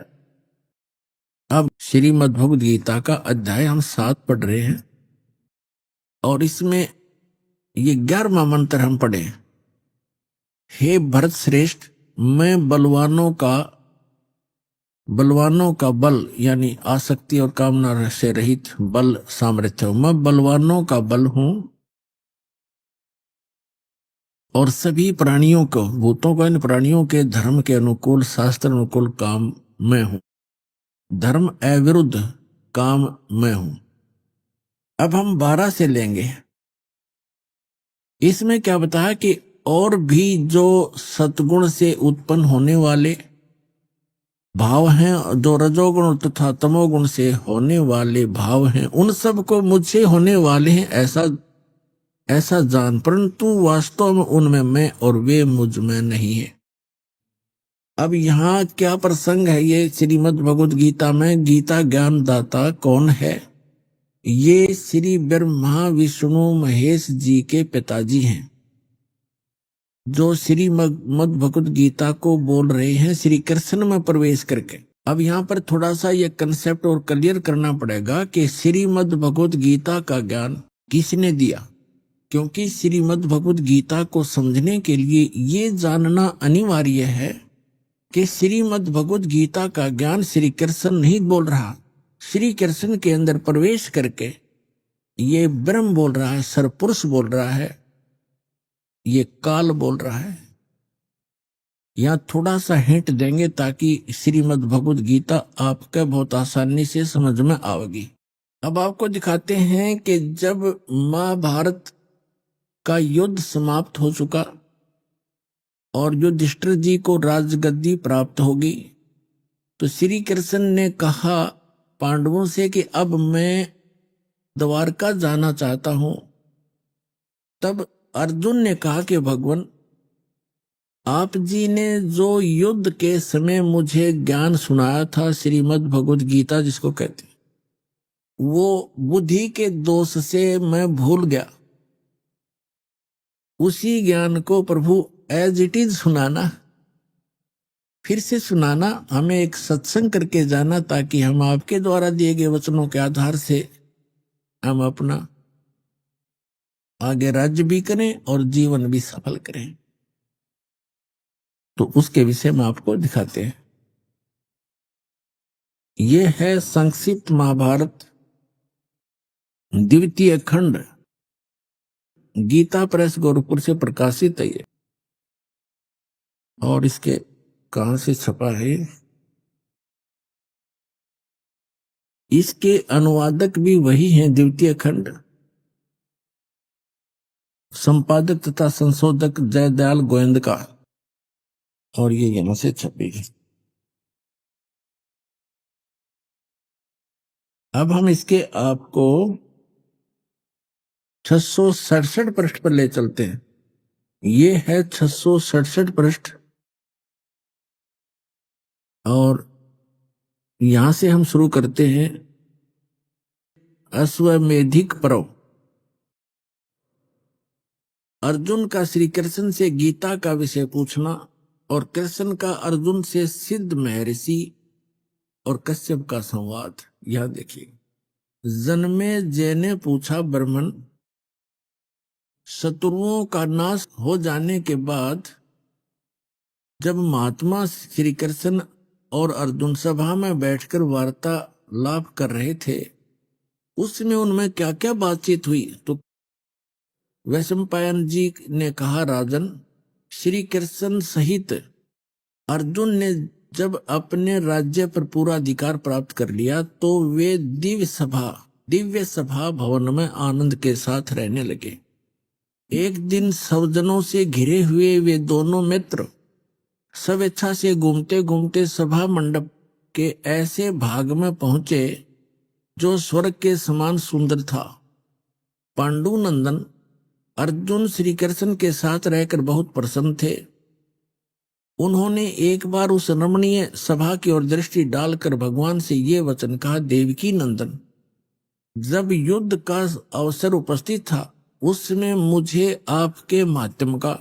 अब श्रीमद् भगवद गीता का अध्याय हम 7 पढ़ रहे हैं और इसमें ये 11वां मंत्र हम पढ़े। हे भरत श्रेष्ठ, मैं बलवानों का बल यानी आसक्ति और कामना से रहित बल सामर्थ्य हूं। मैं बलवानों का बल हूं और सभी प्राणियों को, भूतों को, इन प्राणियों के धर्म के अनुकूल शास्त्र अनुकूल काम में हूं। धर्म अविरुद्ध काम में हूं। अब हम 12 से लेंगे। इसमें क्या बताया कि और भी जो सतगुण से उत्पन्न होने वाले भाव हैं, जो रजोगुण तथा तमोगुण से होने वाले भाव हैं, उन सब को मुझसे होने वाले हैं ऐसा जान, परंतु वास्तव में उनमें मैं और वे मुझ में नहीं है। अब यहाँ क्या प्रसंग है। ये श्रीमद् भगवद गीता में गीता ज्ञानदाता कौन है। ये श्री ब्रह्मा विष्णु महेश जी के पिताजी हैं, जो श्रीमद् भगवद गीता को बोल रहे हैं श्री कृष्ण में प्रवेश करके। अब यहाँ पर थोड़ा सा ये कंसेप्ट और क्लियर करना पड़ेगा कि श्रीमद् भगवद गीता का ज्ञान किसने दिया, क्योंकि श्रीमद् भगवद गीता को समझने के लिए ये जानना अनिवार्य है कि श्रीमद् भगवद गीता का ज्ञान श्री कृष्ण नहीं बोल रहा। श्री कृष्ण के अंदर प्रवेश करके ये ब्रह्म बोल रहा है, सरपुरुष बोल रहा है, ये काल बोल रहा है। यहां थोड़ा सा हिंट देंगे ताकि श्रीमद् भगवद गीता आपके बहुत आसानी से समझ में आएगी। अब आपको दिखाते हैं कि जब महाभारत का युद्ध समाप्त हो चुका और युधिष्ठिर जी को राजगद्दी प्राप्त होगी, तो श्री कृष्ण ने कहा पांडवों से कि अब मैं द्वारका जाना चाहता हूं। तब अर्जुन ने कहा कि भगवान, आप जी ने जो युद्ध के समय मुझे ज्ञान सुनाया था, श्रीमद् भगवद गीता जिसको कहते हैं, वो बुद्धि के दोष से मैं भूल गया। उसी ज्ञान को प्रभु एज इट इज सुनाना, फिर से सुनाना, हमें एक सत्संग करके जाना ताकि हम आपके द्वारा दिए गए वचनों के आधार से हम अपना आगे राज्य भी करें और जीवन भी सफल करें। तो उसके विषय में आपको दिखाते हैं। ये है संक्षिप्त महाभारत द्वितीय खंड, गीता प्रेस गोरखपुर से प्रकाशित है ये। और इसके कहां से छपा है, इसके अनुवादक भी वही हैं, द्वितीय खंड संपादक तथा संशोधक जयदयाल गोविंद का, और ये यहां से छपी है। अब हम इसके आपको 667 पृष्ठ पर ले चलते हैं। ये है 667 पृष्ठ, और यहां से हम शुरू करते हैं। अश्वमेधिक पर्व। अर्जुन का श्री कृष्ण से गीता का विषय पूछना और कृष्ण का अर्जुन से सिद्ध महर्षि और कश्यप का संवाद। यह देखिए, जन्मे जय ने पूछा ब्राह्मण, शत्रुओं का नाश हो जाने के बाद जब महात्मा श्री कृष्ण और अर्जुन सभा में बैठकर वार्तालाप कर रहे थे, उसमें उनमें क्या क्या बातचीत हुई? तो वैशंपायन जी ने कहा, राजन, श्री कृष्ण सहित अर्जुन ने जब अपने राज्य पर पूरा अधिकार प्राप्त कर लिया तो वे दिव्य सभा भवन में आनंद के साथ रहने लगे। एक दिन सज्जनों से घिरे हुए वे दोनों मित्र स्वेच्छा से घूमते घूमते सभा मंडप के ऐसे भाग में पहुंचे जो स्वर्ग के समान सुंदर था। पांडुनंदन अर्जुन श्री कृष्ण के साथ रहकर बहुत प्रसन्न थे। उन्होंने एक बार उस रमणीय सभा की ओर दृष्टि डालकर भगवान से ये वचन कहा, देवकी नंदन, जब युद्ध का अवसर उपस्थित था उसमें मुझे आपके माध्यम का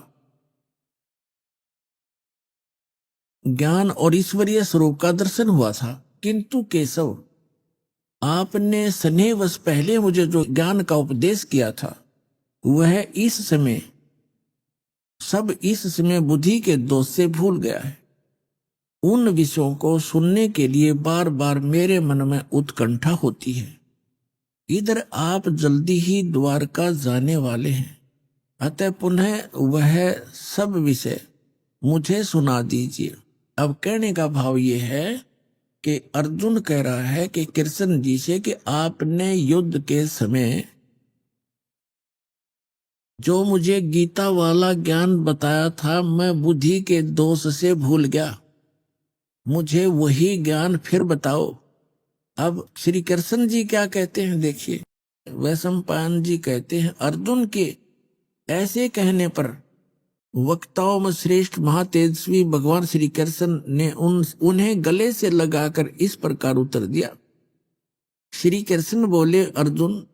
ज्ञान और ईश्वरीय स्वरूप का दर्शन हुआ था, किंतु केशव, आपने स्नेहवश पहले मुझे जो ज्ञान का उपदेश किया था वह इस समय बुद्धि के दोष से भूल गया है। उन विषयों को सुनने के लिए बार बार मेरे मन में उत्कंठा होती है। इधर आप जल्दी ही द्वारका जाने वाले हैं, अतः पुनः वह सब विषय मुझे सुना दीजिए। अब कहने का भाव ये है कि अर्जुन कह रहा है कि कृष्ण जी से कि आपने युद्ध के समय जो मुझे गीता वाला ज्ञान बताया था, मैं बुद्धि के दोष से भूल गया, मुझे वही ज्ञान फिर बताओ। अब श्री कृष्ण जी क्या कहते हैं देखिए, वैशंपायन जी कहते हैं, अर्जुन के ऐसे कहने पर वक्ताओं में श्रेष्ठ महातेजस्वी भगवान श्री कृष्ण ने उन्हें गले से लगाकर इस प्रकार उत्तर दिया। श्री कृष्ण बोले, अर्जुन,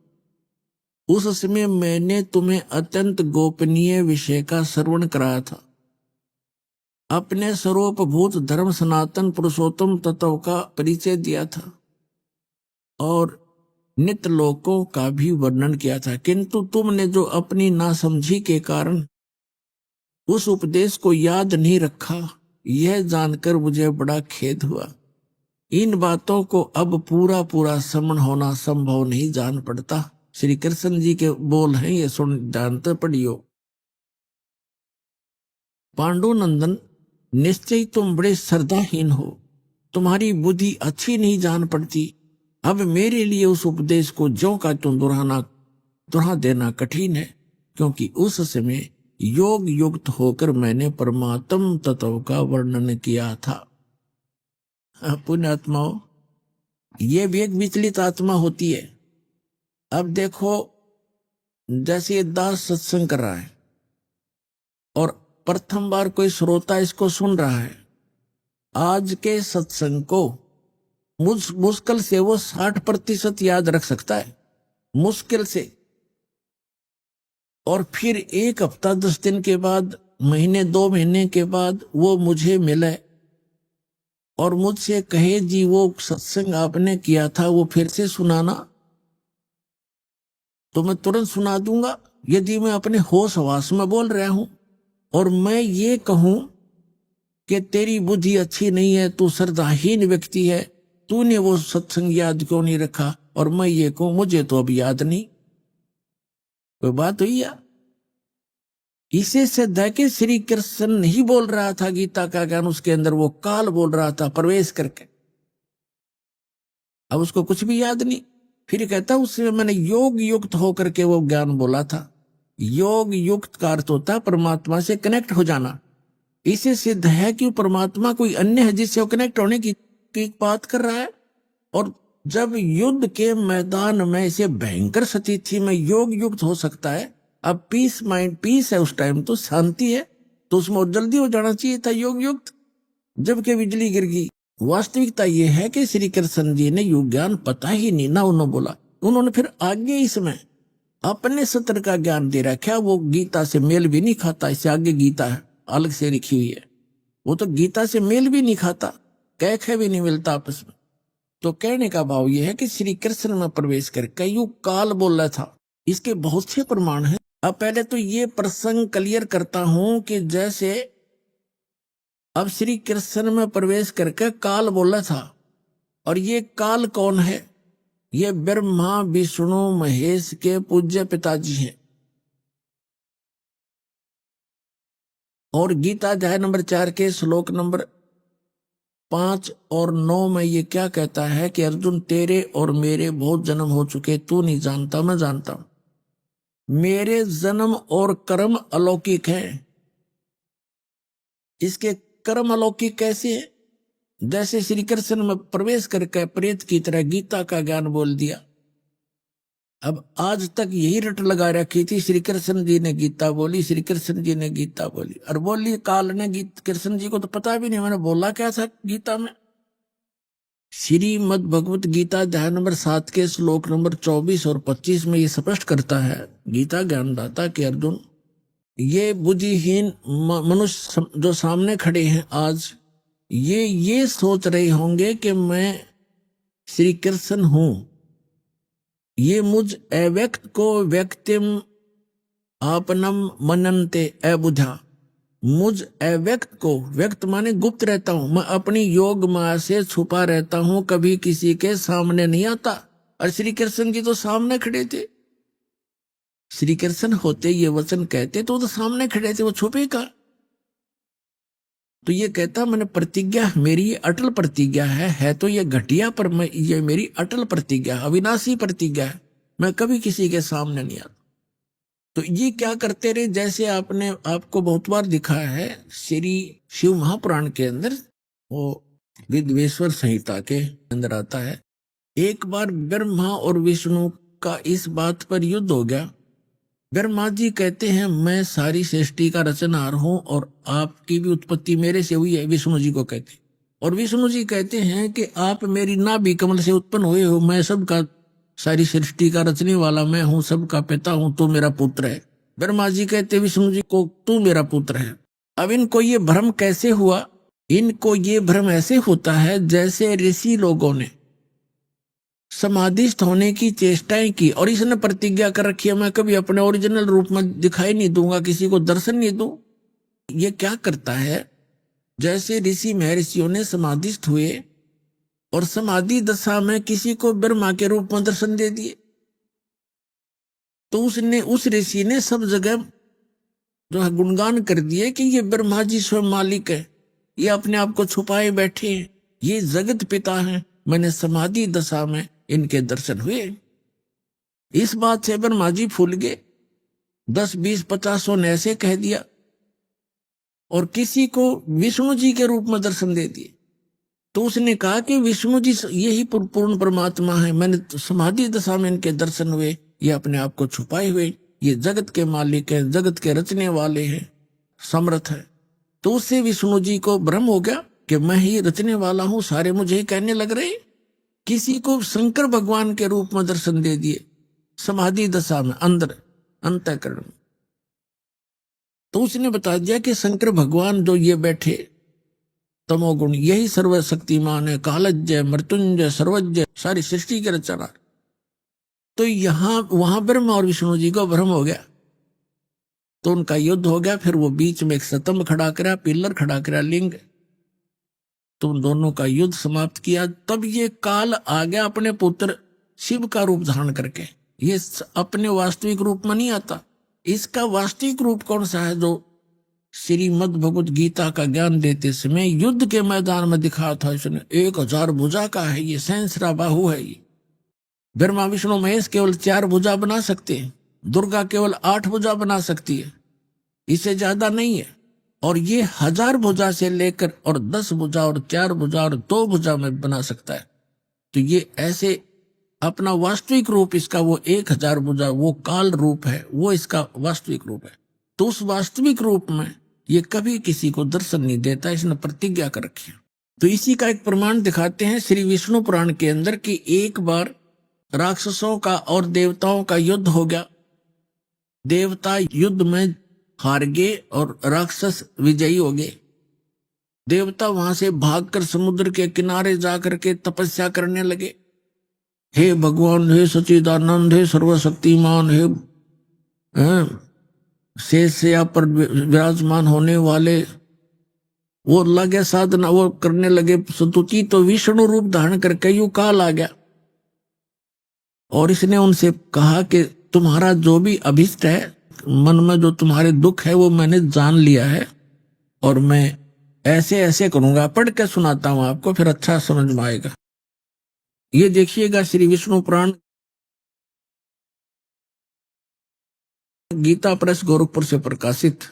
उस समय मैंने तुम्हें अत्यंत गोपनीय विषय का श्रवण कराया था। अपने सर्वोपभूत धर्म सनातन पुरुषोत्तम तत्व का परिचय दिया था और नित्य लोकों का भी वर्णन किया था, किंतु तुमने जो अपनी नासमझी के कारण उस उपदेश को याद नहीं रखा, यह जानकर मुझे बड़ा खेद हुआ। इन बातों को अब पूरा श्रवण होना संभव नहीं जान पड़ता। श्री कृष्ण जी के बोल हैं, ये सुन जानते पढ़ियो। पांडुनंदन, निश्चय तुम बड़े श्रद्धाहीन हो, तुम्हारी बुद्धि अच्छी नहीं जान पड़ती। अब मेरे लिए उस उपदेश को ज्यों का त्यों दोहरा देना कठिन है, क्योंकि उस समय योग युक्त होकर मैंने परमात्म तत्व का वर्णन किया था। पुण्यात्माओं, ये भी एक विचलित आत्मा होती है। अब देखो, जैसे ये दास सत्संग कर रहा है और प्रथम बार कोई श्रोता इसको सुन रहा है, आज के सत्संग को मुश्किल से वो 60% याद रख सकता है, मुश्किल से। और फिर 1 हफ्ता 10 दिन के बाद, महीने 2 महीने के बाद वो मुझे मिले और मुझसे कहे, जी वो सत्संग आपने किया था वो फिर से सुनाना, तो मैं तुरंत सुना दूंगा। यदि मैं अपने होश हवास में बोल रहा हूं और मैं ये कहूं कि तेरी बुद्धि अच्छी नहीं है, तू श्रद्धाहीन व्यक्ति है, तूने वो सत्संग याद क्यों नहीं रखा, और मैं ये कहूं मुझे तो अब याद नहीं, कोई बात हुई या? इसे सिद्ध है कि श्री कृष्ण नहीं बोल रहा था गीता का ज्ञान, उसके अंदर वो काल बोल रहा था प्रवेश करके। अब उसको कुछ भी याद नहीं। फिर कहता उसमें मैंने योग युक्त होकर के वो ज्ञान बोला था। योग युक्त का अर्थ होता है परमात्मा से कनेक्ट हो जाना। इसे सिद्ध है कि परमात्मा कोई अन्य है जिससे वो कनेक्ट होने की बात कर रहा है। और जब युद्ध के मैदान में इसे भयंकर स्थिति में योग युक्त हो सकता है, अब पीस माइंड पीस है, उस टाइम तो शांति है, तो उसमें जल्दी हो जाना चाहिए था योग युक्त, जबकि बिजली गिर गई। वास्तविकता यह है कि श्री कृष्ण जी ने योग ज्ञान पता ही नहीं ना उन्होंने बोला। उन्होंने फिर आगे इसमें अपने सत्र का ज्ञान दे रखा, वो गीता से मेल भी नहीं खाता। इससे आगे गीता है अलग से लिखी हुई है, वो तो गीता से मेल भी नहीं खाता, कह भी नहीं मिलता आपस में। तो कहने का भाव यह है कि श्री कृष्ण में प्रवेश करके यूं काल बोल रहा था। इसके बहुत से प्रमाण हैं। अब पहले तो ये प्रसंग क्लियर करता हूं कि जैसे अब श्री कृष्ण में प्रवेश करके काल बोला था, और ये काल कौन है? ये ब्रह्मा विष्णु महेश के पूज्य पिताजी हैं। और गीता अध्याय नंबर 4 के श्लोक नंबर 5 और 9 में ये क्या कहता है कि अर्जुन, तेरे और मेरे बहुत जन्म हो चुके, तू नहीं जानता, मैं जानता हूं। मेरे जन्म और कर्म अलौकिक हैं। इसके कर्म अलौकिक कैसे है? जैसे श्री कृष्ण में प्रवेश करके प्रेत की तरह गीता का ज्ञान बोल दिया। अब आज तक यही रट लगा रखी थी, श्री कृष्ण जी ने गीता बोली, श्री कृष्ण जी ने गीता बोली, और बोली काल ने। कृष्ण जी को तो पता भी नहीं मैंने बोला क्या था गीता में। श्रीमद् भगवत गीता अध्याय नंबर 7 के श्लोक नंबर 24 और 25 में ये स्पष्ट करता है गीता ज्ञानदाता कि अर्जुन, ये बुद्धिहीन मनुष्य जो सामने खड़े हैं आज, ये सोच रहे होंगे कि मैं श्री कृष्ण हूं। ये मुझ अव्यक्त को व्यक्तिम आपनम मनन्ते अबुझा, मुझ अव्यक्त को, व्यक्त माने गुप्त रहता हूं, मैं अपनी योग माया से छुपा रहता हूं, कभी किसी के सामने नहीं आता। और श्री कृष्ण जी तो सामने खड़े थे। श्री कृष्ण होते ये वचन कहते तो सामने खड़े थे, वो छुपे का। तो ये कहता मैंने प्रतिज्ञा, मेरी ये अटल प्रतिज्ञा है तो ये घटिया, पर मैं ये मेरी अटल प्रतिज्ञा, अविनाशी प्रतिज्ञा है, मैं कभी किसी के सामने नहीं आता। तो ये क्या करते रहे, जैसे आपको बहुत बार दिखा है श्री शिव महापुराण के अंदर, वो विद्वेश्वर संहिता के अंदर आता है। एक बार ब्रह्मा और विष्णु का इस बात पर युद्ध हो गया। ब्रह्मा जी कहते हैं मैं सारी सृष्टि का रचनहार हूं और आपकी भी उत्पत्ति मेरे से हुई है, विष्णु जी को कहते। और विष्णु जी कहते हैं कि आप मेरी नाभि कमल से उत्पन्न हुए हो, मैं सबका, सारी सृष्टि का रचने वाला मैं हूं, सबका पिता हूं, तू मेरा पुत्र है। ब्रह्मा जी कहते विष्णु जी को तू मेरा पुत्र है। अब इनको ये भ्रम कैसे हुआ? इनको ये भ्रम ऐसे होता है जैसे ऋषि लोगों ने समाधिस्थ होने की चेष्टाएं की और इसने प्रतिज्ञा कर रखी है मैं कभी अपने ओरिजिनल रूप में दिखाई नहीं दूंगा, किसी को दर्शन नहीं दूं। ये क्या करता है, जैसे ऋषि महर्षियों ने समाधिस्थ हुए और समाधि दशा में किसी को ब्रह्मा के रूप में दर्शन दे दिए, तो उसने, उस ऋषि ने सब जगह जो है गुणगान कर दिए कि ये ब्रह्मा जी स्वयं मालिक है, ये अपने आप को छुपाए बैठे हैं, ये जगत पिता हैं, मैंने समाधि दशा में इनके दर्शन हुए। इस बात से ब्रह्मा जी फूल गए, 10 20 50 ने ऐसे कह दिया, और किसी को विष्णु जी के रूप में दर्शन दे दिए। तो उसने कहा कि विष्णु जी यही पूर्ण परमात्मा है, मैंने समाधि दशा में इनके दर्शन हुए, ये अपने आप को छुपाए हुए, ये जगत के मालिक हैं, जगत के रचने वाले हैं, समर्थ है। तो उससे विष्णु जी को भ्रम हो गया कि मैं ही रचने वाला हूं, सारे मुझे ही कहने लग रहे। किसी को शंकर भगवान के रूप में दर्शन दे दिए समाधि दशा में, अंदर अंतःकरण में। तो उसने बता दिया कि शंकर भगवान जो ये बैठे तमोगुण, यही सर्वशक्तिमान है, कालज्ञ मृत्युंजय सर्वज्ञ, सारी सृष्टि के रचना। तो यहां वहां ब्रह्मा और विष्णु जी को भ्रम हो गया, तो उनका युद्ध हो गया। फिर वो बीच में एक स्तंभ खड़ा करा, पिलर खड़ा करा, लिंग, तो उन दोनों का युद्ध समाप्त किया। तब ये काल आ गया अपने पुत्र शिव का रूप धारण करके। ये अपने वास्तविक रूप में नहीं आता, इसका वास्तविक रूप कौन सा है? जो श्रीमद् भगवत गीता का ज्ञान देते समय युद्ध के मैदान में दिखा था इसने, 1000 भुजा का है ये, सहस्रा बाहु है ये। ब्रह्मा विष्णु महेश केवल 4 भुजा बना सकते हैं, दुर्गा केवल 8 भुजा बना सकती है, इससे ज्यादा नहीं है। और ये 1000 भुजा से लेकर और 10 भुजा और 4 भुजा और 2 भुजा में बना सकता है। तो ये ऐसे अपना वास्तविक रूप इसका वो 1000 भुजा, वो काल रूप है, वो इसका वास्तविक रूप है। तो उस वास्तविक रूप में ये कभी किसी को दर्शन नहीं देता, इसने प्रतिज्ञा कर रखी है। तो इसी का एक प्रमाण दिखाते हैं श्री विष्णु पुराण के अंदर कि एक बार राक्षसों का और देवताओं का युद्ध हो गया। देवता युद्ध में हार गए और राक्षस विजयी हो गए। देवता वहां से भागकर समुद्र के किनारे जाकर के तपस्या करने लगे, हे भगवान, हे सच्चिदानंद, हे सर्वशक्तिमान, हे शेषया पर विराजमान होने वाले, वो लगे साधना, वो करने लगे स्तुति। तो विष्णु रूप धारण करके यू काल आ गया और इसने उनसे कहा कि तुम्हारा जो भी अभिष्ट है, मन में जो तुम्हारे दुख है, वो मैंने जान लिया है और मैं ऐसे ऐसे करूंगा। पढ़ के सुनाता हूं आपको, फिर अच्छा समझ में आएगा। ये देखिएगा श्री विष्णु पुराण, गीता प्रेस गोरखपुर से प्रकाशित।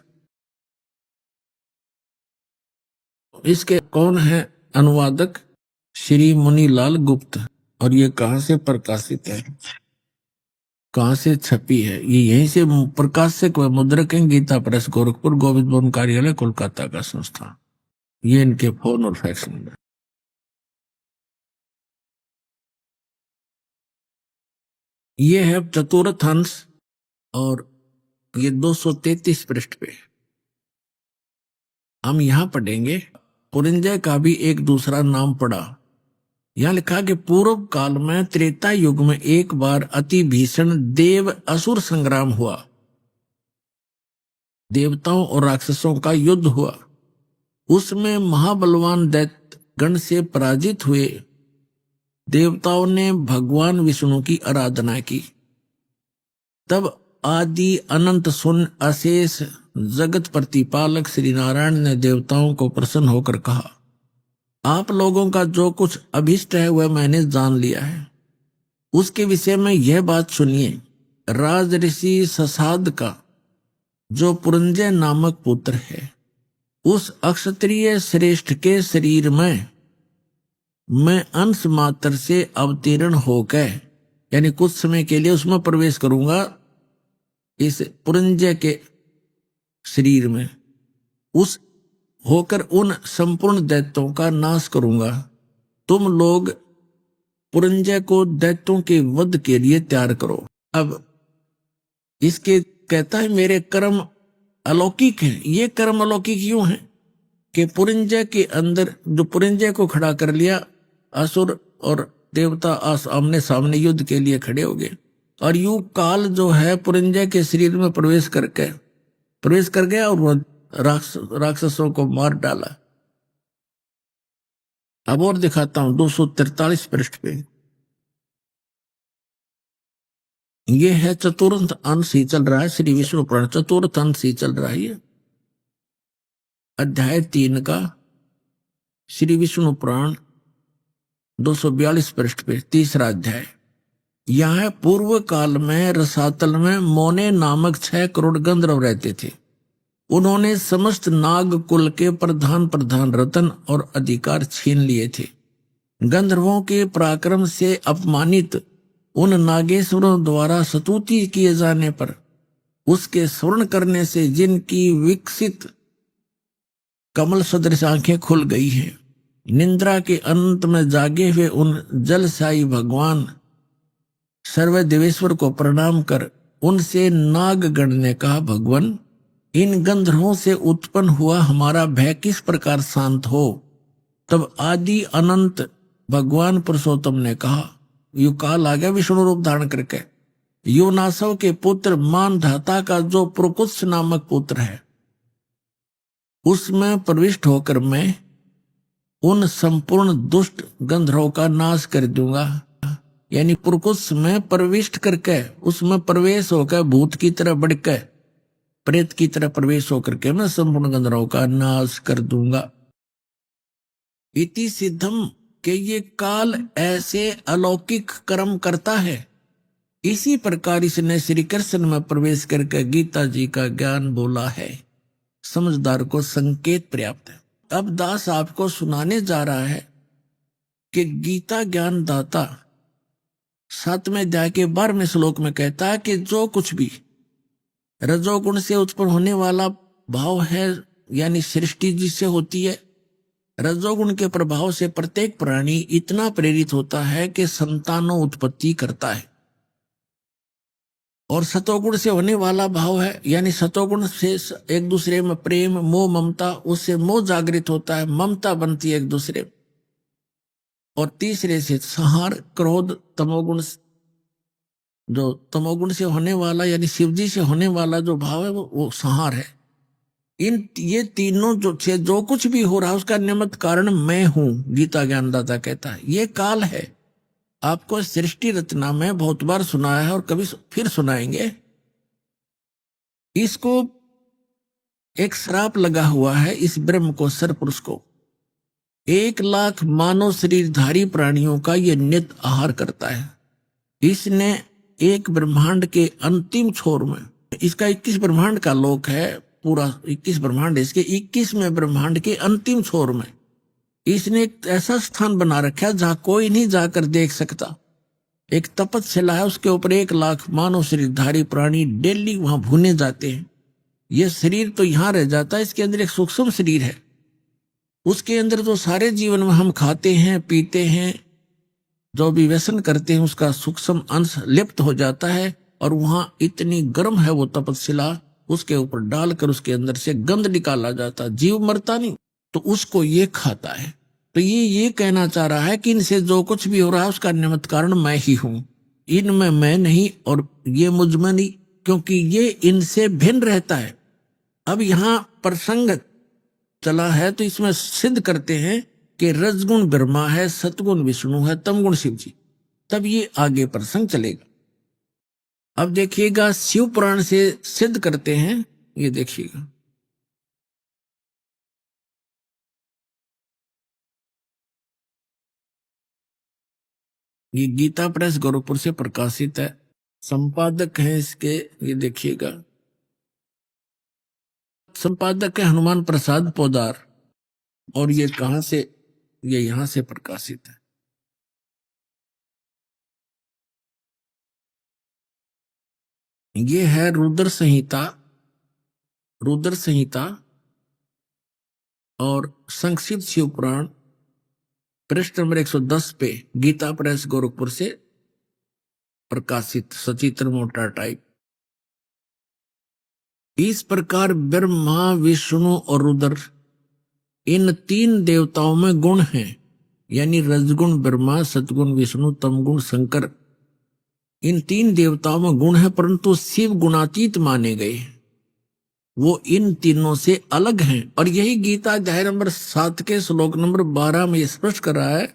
इसके कौन है अनुवादक? श्री मुनीलाल गुप्त। और ये कहां से प्रकाशित है, कहां से छपी है? ये यहीं से प्रकाशक व मुद्रक हैं, गीता प्रेस गोरखपुर, गोविंद भवन कार्यालय कोलकाता का संस्थान। ये इनके फोन और फैक्स नंबर। ये है चतुर्थ अंश और ये 233 पृष्ठ पे। हम यहां पढ़ेंगे, पुरंजय का भी एक दूसरा नाम पड़ा। यहां लिखा कि पूर्व काल में त्रेता युग में एक बार अति भीषण देव असुर संग्राम हुआ। देवताओं और राक्षसों का युद्ध हुआ। उसमें महाबलवान दैत्य गण से पराजित हुए देवताओं ने भगवान विष्णु की आराधना की। तब आदि अनंत शून्य अशेष जगत प्रतिपालक श्री नारायण ने देवताओं को प्रसन्न होकर कहा, आप लोगों का जो कुछ अभिष्ट है वह मैंने जान लिया है। उसके विषय में यह बात सुनिए। राज ऋषि ससाद का जो पुरंजय नामक पुत्र है, उस अक्षत्रिय श्रेष्ठ के शरीर में मैं अंश मात्र से अवतीर्ण होकर, यानी कुछ समय के लिए उसमें प्रवेश करूंगा, इस पुरंजय के शरीर में उस होकर उन संपूर्ण दैत्यों का नाश करूंगा। तुम लोग पुरंजय को दैत्यों के वध के लिए तैयार करो। अब इसके कहता है मेरे कर्म अलौकिक हैं। ये कर्म अलौकिक क्यों हैं कि पुरंजय के अंदर जो पुरंजय को खड़ा कर लिया, असुर और देवता आमने सामने युद्ध के लिए खड़े हो गए और यू काल जो है पुरंजय के शरीर में प्रवेश कर गया और वह राक्षसों को मार डाला। अब और दिखाता हूं 243 पृष्ठ पे। ये है चतुर्थ अंश ही चल रहा है श्री विष्णु पुराण, चतुर्थ अंश ही चल रहा है ये अध्याय 3 का श्री विष्णु पुराण 242 पृष्ठ पे तीसरा अध्याय। यह पूर्व काल में रसातल में मोने नामक 6 करोड़ गंधर्व रहते थे। उन्होंने समस्त नाग कुल के प्रधान प्रधान रत्न और अधिकार छीन लिए थे। गंधर्वों के पराक्रम से अपमानित उन नागेश्वरों द्वारा स्तुति किए जाने पर उसके स्वर्ण करने से जिनकी विकसित कमल सदृश आंखें खुल गई हैं, निंद्रा के अंत में जागे हुए उन जलसाई भगवान सर्वदेवेश्वर को प्रणाम कर उनसे नागगण ने कहा, भगवान इन गंधर्वों से उत्पन्न हुआ हमारा भय किस प्रकार शांत हो। तब आदि अनंत भगवान पुरुषोत्तम ने कहा, यू काल आ गया विष्णु रूप धारण करके, योनासव के पुत्र मानधाता का जो प्रकुत्स नामक पुत्र है उसमें प्रविष्ट होकर मैं उन संपूर्ण दुष्ट गंधर्वों का नाश कर दूंगा। यानी प्रकुत्स में प्रविष्ट करके उसमें प्रवेश होकर भूत की तरह बढ़कर प्रेत की तरह प्रवेश होकर के मैं संपूर्ण गंधर्वों का नाश कर दूंगा। इति सिद्धम कि ये काल ऐसे अलौकिक कर्म करता है। इसी प्रकार इसने श्री कृष्ण में प्रवेश करके गीता जी का ज्ञान बोला है। समझदार को संकेत पर्याप्त है। अब दास आपको सुनाने जा रहा है कि गीता ज्ञान दाता 7वें अध्याय के 12वें श्लोक में कहता है कि जो कुछ भी रजोगुण से उत्पन्न होने वाला भाव है, यानी सृष्टि जिससे होती है, रजोगुण के प्रभाव से प्रत्येक प्राणी इतना प्रेरित होता है कि संतानों उत्पत्ति करता है। और सतोगुण से होने वाला भाव है, यानी सतोगुण से एक दूसरे में प्रेम मोह ममता, उससे मोह जागृत होता है, ममता बनती है एक दूसरे। और तीसरे से संहार क्रोध तमोगुण, जो तमोगुण से होने वाला यानी शिवजी से होने वाला जो भाव है वो संहार है। ये तीनों जो कुछ भी हो रहा है उसका निमित्त कारण मैं हूं, गीता ज्ञानदाता कहता है। ये काल है। आपको सृष्टि रचना में बहुत बार सुनाया है और कभी फिर सुनाएंगे। इसको एक श्राप लगा हुआ है इस ब्रह्म को, सरपुरुष को। 1,00,000 मानव शरीरधारी प्राणियों का यह नित्य आहार करता है। इसने एक ब्रह्मांड के अंतिम छोर में, इसका 21 ब्रह्मांड का लोक है, पूरा 21 ब्रह्मांड, इसके 21वें ब्रह्मांड के अंतिम छोर में इसने एक ऐसा स्थान बना रखा जहां कोई नहीं जाकर देख सकता। एक तपस्या है, उसके ऊपर 1,00,000 मानव शरीरधारी प्राणी डेली वहां भुने जाते हैं। यह शरीर तो यहां रह जाता है, इसके अंदर एक सूक्ष्म शरीर है। उसके अंदर जो सारे जीवन में हम खाते हैं पीते हैं, जो भी व्यसन करते हैं, उसका सूक्ष्म अंश लिप्त हो जाता है। और वहां इतनी गर्म है वो तपस्या, उसके ऊपर डालकर उसके अंदर से गंध निकाला जाता। जीव मरता नहीं, तो उसको ये खाता है। तो ये कहना चाह रहा है कि इनसे जो कुछ भी हो रहा है उसका निमित्त कारण मैं ही हूं। इनमें मैं नहीं और ये मुझ में नहीं, क्योंकि ये इनसे भिन्न रहता है। अब यहां प्रसंग चला है तो इसमें सिद्ध करते हैं कि रजगुण ब्रह्मा है, सतगुण विष्णु है, तमगुण शिव जी। तब ये आगे प्रसंग चलेगा। अब देखिएगा शिव पुराण से सिद्ध करते हैं, ये देखिएगा। ये गीता प्रेस गोरखपुर से प्रकाशित है। संपादक है इसके, ये देखिएगा, संपादक है हनुमान प्रसाद पोदार। और ये कहां से, ये यहां से प्रकाशित है। ये है रुद्र संहिता, रुद्र संहिता और संक्षिप्त शिव पुराण, पृष्ठ नंबर 110 पे गीता प्रेस गोरखपुर से प्रकाशित, सचित्र मोटा टाइप। इस प्रकार ब्रह्मा विष्णु और रुद्र इन 3 देवताओं में गुण हैं, यानी रजगुण ब्रह्मा, सतगुण विष्णु, तमगुण शंकर। इन 3 देवताओं में गुण है, परंतु शिव गुणातीत माने गए। वो इन तीनों से अलग हैं। और यही गीता अध्याय नंबर 7 के श्लोक नंबर 12 में स्पष्ट कर रहा है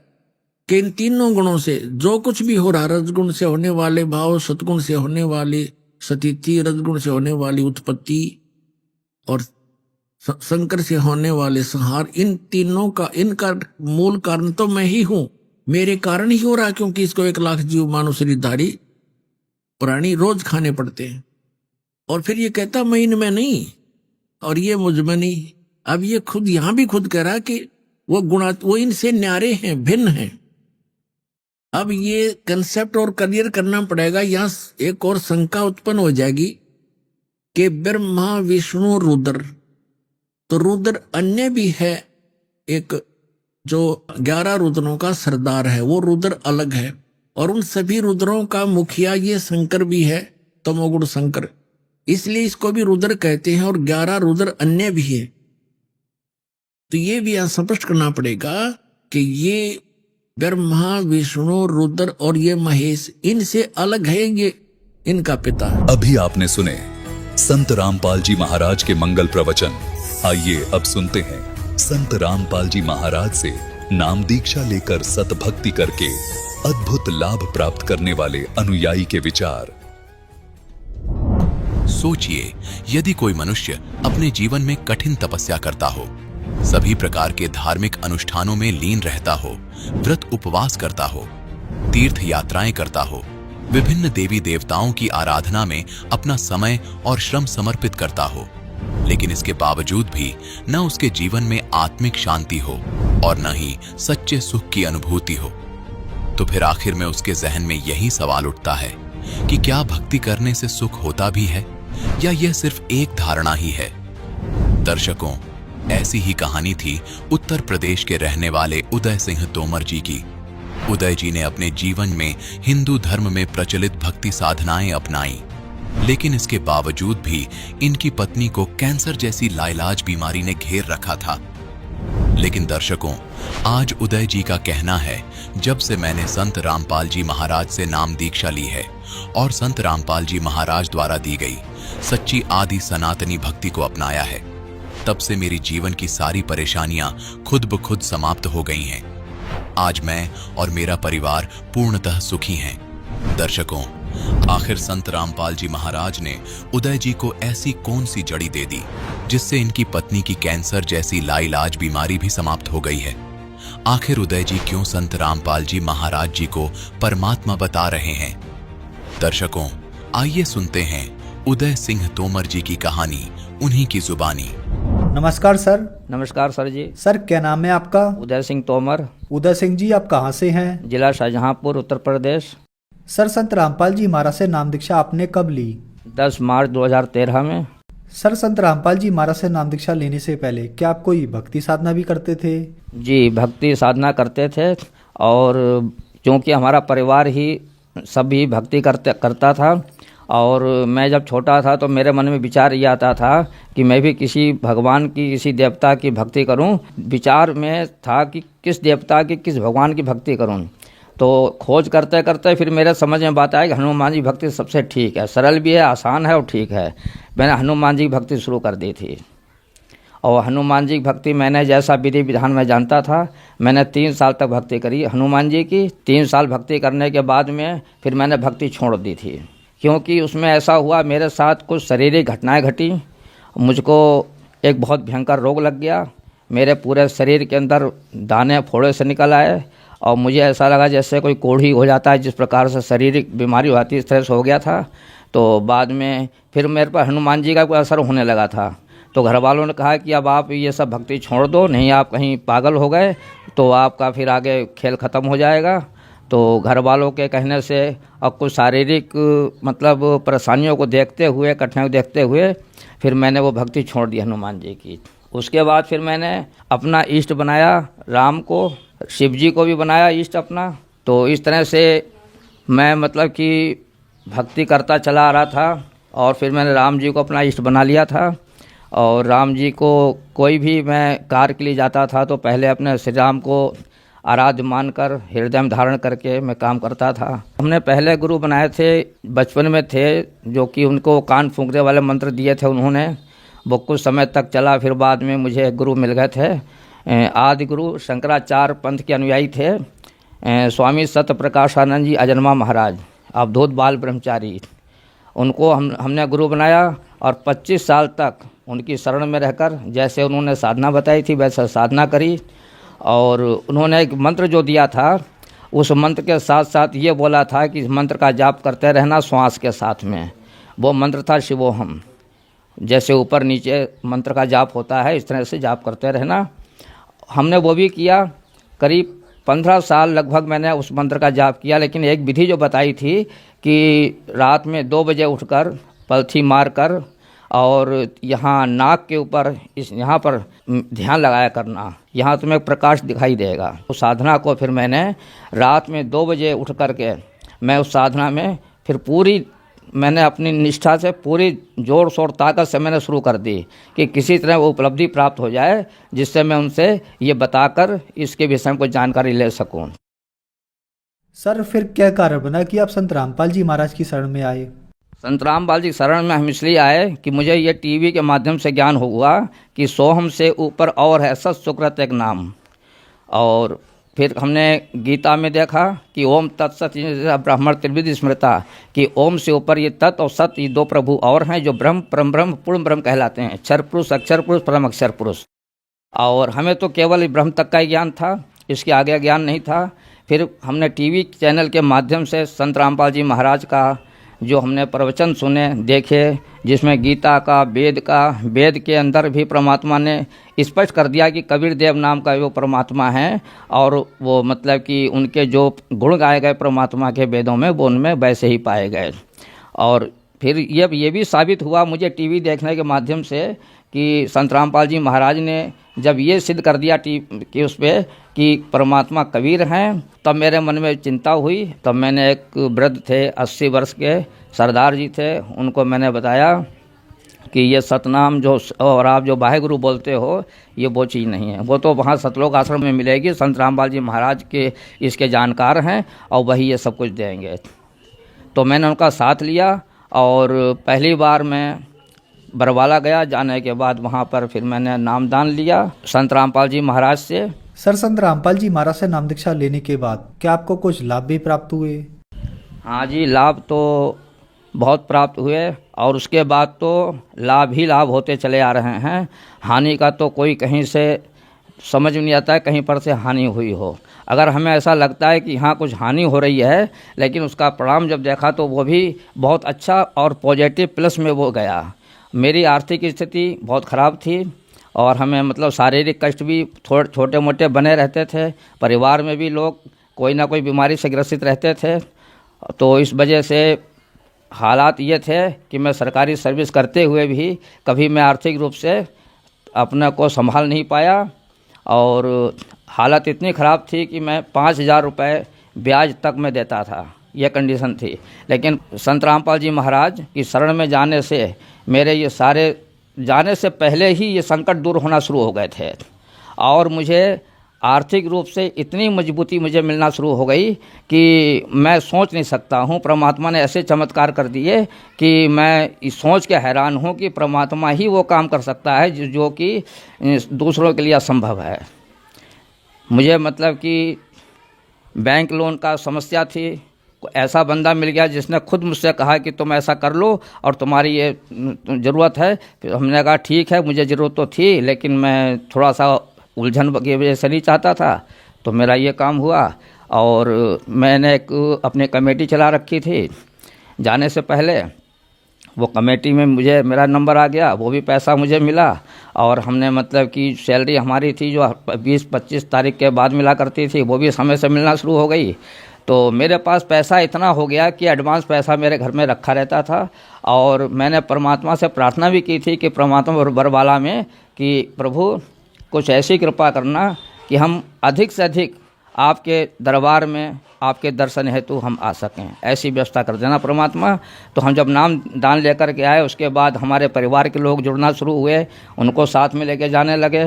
कि इन तीनों गुणों से जो कुछ भी हो रहा, रजगुण से होने वाले भाव, सतगुण से होने वाली स्थिति, रजगुण से होने वाली उत्पत्ति और शंकर से होने वाले संहार, इन तीनों का, इनका मूल कारण तो मैं ही हूं। मेरे कारण ही हो रहा, क्योंकि इसको 1,00,000 जीव मानव शरीरधारी प्राणी रोज खाने पड़ते हैं। और फिर ये कहता मैं इनमें नहीं और ये मुझ में नहीं। अब ये खुद यहां भी खुद कह रहा कि वो इनसे न्यारे हैं, भिन्न हैं। अब ये कंसेप्ट और क्लियर करना पड़ेगा। यहां एक और शंका उत्पन्न हो जाएगी कि ब्रह्मा विष्णु रुद्र, तो रुद्र अन्य भी है, एक जो 11 रुद्रों का सरदार है, वो रुद्र अलग है, और उन सभी रुद्रों का मुखिया ये शंकर भी है, तमोगुण शंकर, इसलिए इसको भी रुद्र कहते हैं, और 11 रुद्र अन्य भी है। तो ये भी यहां स्पष्ट करना पड़ेगा कि ये ब्रह्मा विष्णु रुद्र और ये महेश इनसे अलग है, ये इनका पिता है। अभी आपने सुने संत रामपाल जी महाराज के मंगल प्रवचन। आइए अब सुनते हैं संत रामपाल जी महाराज से नाम दीक्षा लेकर सतभक्ति करके अद्भुत लाभ प्राप्त करने वाले अनुयायी के विचार। सोचिए, यदि कोई मनुष्य अपने जीवन में कठिन तपस्या करता हो, सभी प्रकार के धार्मिक अनुष्ठानों में लीन रहता हो, व्रत उपवास करता हो, तीर्थ यात्राएं करता हो, विभिन्न देवी देवताओं की आराधना में अपना समय और श्रम समर्पित करता हो, लेकिन इसके बावजूद भी न उसके जीवन में आत्मिक शांति हो और न ही सच्चे सुख की अनुभूति हो, तो फिर आखिर में उसके जहन में यही सवाल उठता है कि क्या भक्ति करने से सुख होता भी है या यह सिर्फ एक धारणा ही है। दर्शकों, ऐसी ही कहानी थी उत्तर प्रदेश के रहने वाले उदय सिंह तोमर जी की। उदय जी ने अपने जीवन में हिंदू धर्म में प्रचलित भक्ति साधनाएं अपनाई, लेकिन इसके बावजूद भी इनकी पत्नी को कैंसर जैसी लाइलाज बीमारी ने घेर रखा था। लेकिन दर्शकों, आज उदय जी का कहना है, जब से मैंने संत रामपाल जी महाराज से नाम दीक्षा ली है और संत रामपाल जी महाराज द्वारा दी गई सच्ची आदि सनातनी भक्ति को अपनाया है, तब से मेरी जीवन की सारी परेशानियां खुद ब खुद समाप्त हो गई हैं। आज मैं और मेरा परिवार पूर्णतः सुखी हैं। दर्शकों, आखिर संत रामपाल जी महाराज ने उदय जी को ऐसी कौन सी जड़ी दे दी जिससे इनकी पत्नी की कैंसर जैसी लाइलाज बीमारी भी समाप्त हो गई है? आखिर उदय जी क्यों संत रामपाल जी महाराज जी को परमात्मा बता रहे हैं? दर्शकों, आइए सुनते हैं उदय सिंह तोमर जी की कहानी उन्हीं की जुबानी। नमस्कार सर। नमस्कार सर जी। सर, क्या नाम है आपका? उदय सिंह तोमर। उदय सिंह जी, आप कहाँ से हैं? जिला शाहजहांपुर, उत्तर प्रदेश। सर, संत रामपाल जी महाराज से नाम दीक्षा आपने कब ली? 10 मार्च 2013 में। सर, संत रामपाल जी महाराज से नाम दीक्षा लेने से पहले क्या आप कोई भक्ति साधना भी करते थे? जी, भक्ति साधना करते थे, और क्योंकि हमारा परिवार ही सभी भक्ति करता था, और मैं जब छोटा था तो मेरे मन में विचार ये आता था कि मैं भी किसी भगवान की, किसी देवता की भक्ति करूं। विचार में था कि किस देवता की, किस भगवान की भक्ति करूं। तो खोज करते करते फिर मेरे समझ में बात आई कि हनुमान जी भक्ति सबसे ठीक है, सरल भी है, आसान है और ठीक है। मैंने हनुमान जी की भक्ति शुरू कर दी थी, और हनुमान जी की भक्ति मैंने जैसा विधि विधान में जानता था, मैंने 3 साल तक भक्ति करी हनुमान जी की। 3 साल भक्ति करने के बाद में फिर मैंने भक्ति छोड़ दी थी, क्योंकि उसमें ऐसा हुआ, मेरे साथ कुछ शारीरिक घटनाएं घटी। मुझको एक बहुत भयंकर रोग लग गया, मेरे पूरे शरीर के अंदर दाने फोड़े से निकल आए, और मुझे ऐसा लगा जैसे कोई कोढ़ी हो जाता है, जिस प्रकार से शारीरिक बीमारी होती है, इस तरह से हो गया था। तो बाद में फिर मेरे पर हनुमान जी का कोई असर होने लगा था। तो घर वालों ने कहा कि अब आप ये सब भक्ति छोड़ दो, नहीं आप कहीं पागल हो गए तो आपका फिर आगे खेल ख़त्म हो जाएगा। तो घर वालों के कहने से और कुछ शारीरिक मतलब परेशानियों को देखते हुए, कठिनाइयों को देखते हुए, फिर मैंने वो भक्ति छोड़ दी हनुमान जी की। उसके बाद फिर मैंने अपना इष्ट बनाया राम को, शिव जी को भी बनाया इष्ट अपना। तो इस तरह से मैं मतलब कि भक्ति करता चला आ रहा था, और फिर मैंने राम जी को अपना इष्ट बना लिया था। और राम जी को कोई भी मैं कार्य के लिए जाता था तो पहले अपने श्री राम को आराध्य मानकर हृदय में धारण करके मैं काम करता था। हमने पहले गुरु बनाए थे, बचपन में थे, जो कि उनको कान फूंकने वाले मंत्र दिए थे उन्होंने, वो कुछ समय तक चला। फिर बाद में मुझे गुरु मिल गए थे, आदि गुरु शंकराचार्य पंथ के अनुयायी थे, स्वामी सत्य प्रकाशानंद जी अजन्मा महाराज, अवधूत बाल ब्रह्मचारी, उनको हमने गुरु बनाया और 25 साल तक उनकी शरण में रहकर जैसे उन्होंने साधना बताई थी वैसे साधना करी। और उन्होंने एक मंत्र जो दिया था उस मंत्र के साथ साथ ये बोला था कि इस मंत्र का जाप करते रहना श्वास के साथ में। वो मंत्र था शिवोहम। जैसे ऊपर नीचे मंत्र का जाप होता है इस तरह से जाप करते रहना। हमने वो भी किया। करीब 15 साल लगभग मैंने उस मंत्र का जाप किया। लेकिन एक विधि जो बताई थी कि रात में 2 बजे उठकर पलथी मारकर और यहाँ नाक के ऊपर यहाँ पर ध्यान लगाया करना, यहाँ तुम्हें प्रकाश दिखाई देगा। उस साधना को फिर मैंने रात में 2 बजे उठ कर के मैं उस साधना में फिर मैंने अपनी निष्ठा से पूरी जोर शोर ताकत से मैंने शुरू कर दी कि किसी तरह वो उपलब्धि प्राप्त हो जाए जिससे मैं उनसे ये बताकर इसके विषय में कुछ जानकारी ले सकूं। सर फिर क्या कारण बना कि आप संत रामपाल जी महाराज की शरण में आए? संत रामपाल जी शरण में हम इसलिए आए कि मुझे ये टीवी के माध्यम से ज्ञान हुआ कि सोहम से ऊपर और है सत सुकृत एक नाम। और फिर हमने गीता में देखा कि ओम तत्सत ब्राह्मण त्रिविध स्मृता, कि ओम से ऊपर ये तत् और सत ये 2 प्रभु और हैं जो ब्रह्म परम ब्रह्म पूर्ण ब्रह्म कहलाते हैं, क्षर पुरुष अक्षर पुरुष परम अक्षर पुरुष। और हमें तो केवल ब्रह्म तक का ही ज्ञान था, इसके आगे ज्ञान नहीं था। फिर हमने टीवी चैनल के माध्यम से संत रामपाल जी महाराज का जो हमने प्रवचन सुने देखे, जिसमें गीता का वेद के अंदर भी परमात्मा ने स्पष्ट कर दिया कि कबीर देव नाम का वो परमात्मा है। और वो मतलब कि उनके जो गुण गाए गए परमात्मा के वेदों में वो उनमें वैसे ही पाए गए। और फिर ये भी साबित हुआ मुझे टीवी देखने के माध्यम से कि संत रामपाल जी महाराज ने जब ये सिद्ध कर दिया कि उस पर कि परमात्मा कबीर हैं, तब मेरे मन में चिंता हुई। तब मैंने एक वृद्ध थे 80 वर्ष के सरदार जी थे, उनको मैंने बताया कि ये सतनाम जो और आप जो वाहेगुरु बोलते हो ये वो चीज़ नहीं है, वो तो वहाँ सतलोक आश्रम में मिलेगी। संत रामपाल जी महाराज के इसके जानकार हैं और वही ये सब कुछ देंगे। तो मैंने उनका साथ लिया और पहली बार मैं बरवाला गया। जाने के बाद वहाँ पर फिर मैंने नामदान लिया संत रामपाल जी महाराज से। सर संत रामपाल जी महाराज से नाम दीक्षा लेने के बाद क्या आपको कुछ लाभ भी प्राप्त हुए? हाँ जी, लाभ तो बहुत प्राप्त हुए और उसके बाद तो लाभ ही लाभ होते चले आ रहे हैं। हानि का तो कोई कहीं से समझ नहीं आता है कहीं पर से हानि हुई हो। अगर हमें ऐसा लगता है कि हाँ कुछ हानि हो रही है, लेकिन उसका परिणाम जब देखा तो वो भी बहुत अच्छा और पॉजिटिव प्लस में वो गया। मेरी आर्थिक स्थिति बहुत ख़राब थी और हमें मतलब शारीरिक कष्ट भी थोड़े छोटे मोटे बने रहते थे। परिवार में भी लोग कोई ना कोई बीमारी से ग्रसित रहते थे। तो इस वजह से हालात ये थे कि मैं सरकारी सर्विस करते हुए भी कभी मैं आर्थिक रूप से अपने को संभाल नहीं पाया और हालत इतनी ख़राब थी कि मैं 5,000 रुपये ब्याज तक मैं देता था, यह कंडीशन थी। लेकिन संत रामपाल जी महाराज की शरण में जाने से मेरे ये सारे जाने से पहले ही ये संकट दूर होना शुरू हो गए थे और मुझे आर्थिक रूप से इतनी मजबूती मुझे मिलना शुरू हो गई कि मैं सोच नहीं सकता हूँ। परमात्मा ने ऐसे चमत्कार कर दिए कि मैं इस सोच के हैरान हूँ कि परमात्मा ही वो काम कर सकता है जो कि दूसरों के लिए असंभव है। मुझे मतलब कि बैंक लोन का समस्या थी, ऐसा बंदा मिल गया जिसने खुद मुझसे कहा कि तुम ऐसा कर लो और तुम्हारी ये ज़रूरत है। फिर हमने कहा ठीक है, मुझे ज़रूरत तो थी लेकिन मैं थोड़ा सा उलझन की वजह से नहीं चाहता था, तो मेरा ये काम हुआ। और मैंने एक अपनी कमेटी चला रखी थी। जाने से पहले वो कमेटी में मुझे मेरा नंबर आ गया, वो भी पैसा मुझे मिला और हमने मतलब कि सैलरी हमारी थी जो 20-25 तारीख के बाद मिला करती थी, वो भी समय से मिलना शुरू हो गई। तो मेरे पास पैसा इतना हो गया कि एडवांस पैसा मेरे घर में रखा रहता था और मैंने परमात्मा से प्रार्थना भी की थी कि परमात्मा बरवाला में कि प्रभु कुछ ऐसी कृपा करना कि हम अधिक से अधिक आपके दरबार में आपके दर्शन हेतु हम आ सकें, ऐसी व्यवस्था कर देना परमात्मा। तो हम जब नाम दान लेकर के आए उसके बाद हमारे परिवार के लोग जुड़ना शुरू हुए, उनको साथ में लेके जाने लगे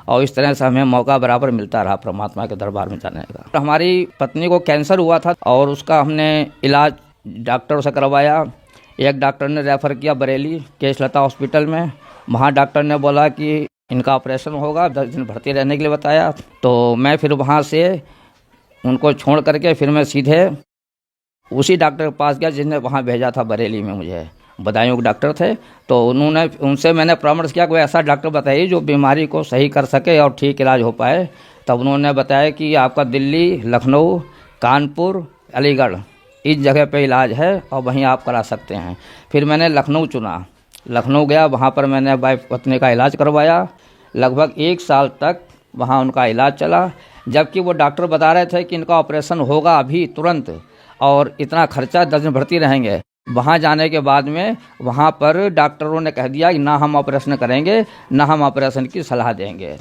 और इस तरह से हमें मौका बराबर मिलता रहा परमात्मा के दरबार में जाने का। हमारी पत्नी को कैंसर हुआ था और उसका हमने इलाज डॉक्टर से करवाया। एक डॉक्टर ने रेफ़र किया बरेली केशलता हॉस्पिटल में। वहाँ डॉक्टर ने बोला कि इनका ऑपरेशन होगा, 10 दिन भर्ती रहने के लिए बताया। तो मैं फिर वहाँ से उनको छोड़ करके फिर मैं सीधे उसी डॉक्टर के पास गया जिसने वहाँ भेजा था बरेली में मुझे। बदायूं के डॉक्टर थे, तो उनसे मैंने परामर्श किया कोई ऐसा डॉक्टर बताइए जो बीमारी को सही कर सके और ठीक इलाज हो पाए। तब उन्होंने बताया कि आपका दिल्ली, लखनऊ, कानपुर, अलीगढ़ इस जगह पे इलाज है और वहीं आप करा सकते हैं। फिर मैंने लखनऊ चुना, लखनऊ गया, वहाँ पर मैंने वाइफ पत्नी का इलाज करवाया। लगभग 1 साल तक वहाँ उनका इलाज चला, जबकि वो डॉक्टर बता रहे थे कि इनका ऑपरेशन होगा अभी तुरंत और इतना खर्चा 10 दिन भर्ती रहेंगे। वहाँ जाने के बाद में वहाँ पर डॉक्टरों ने कह दिया कि ना हम ऑपरेशन करेंगे, ना हम ऑपरेशन की सलाह देंगे।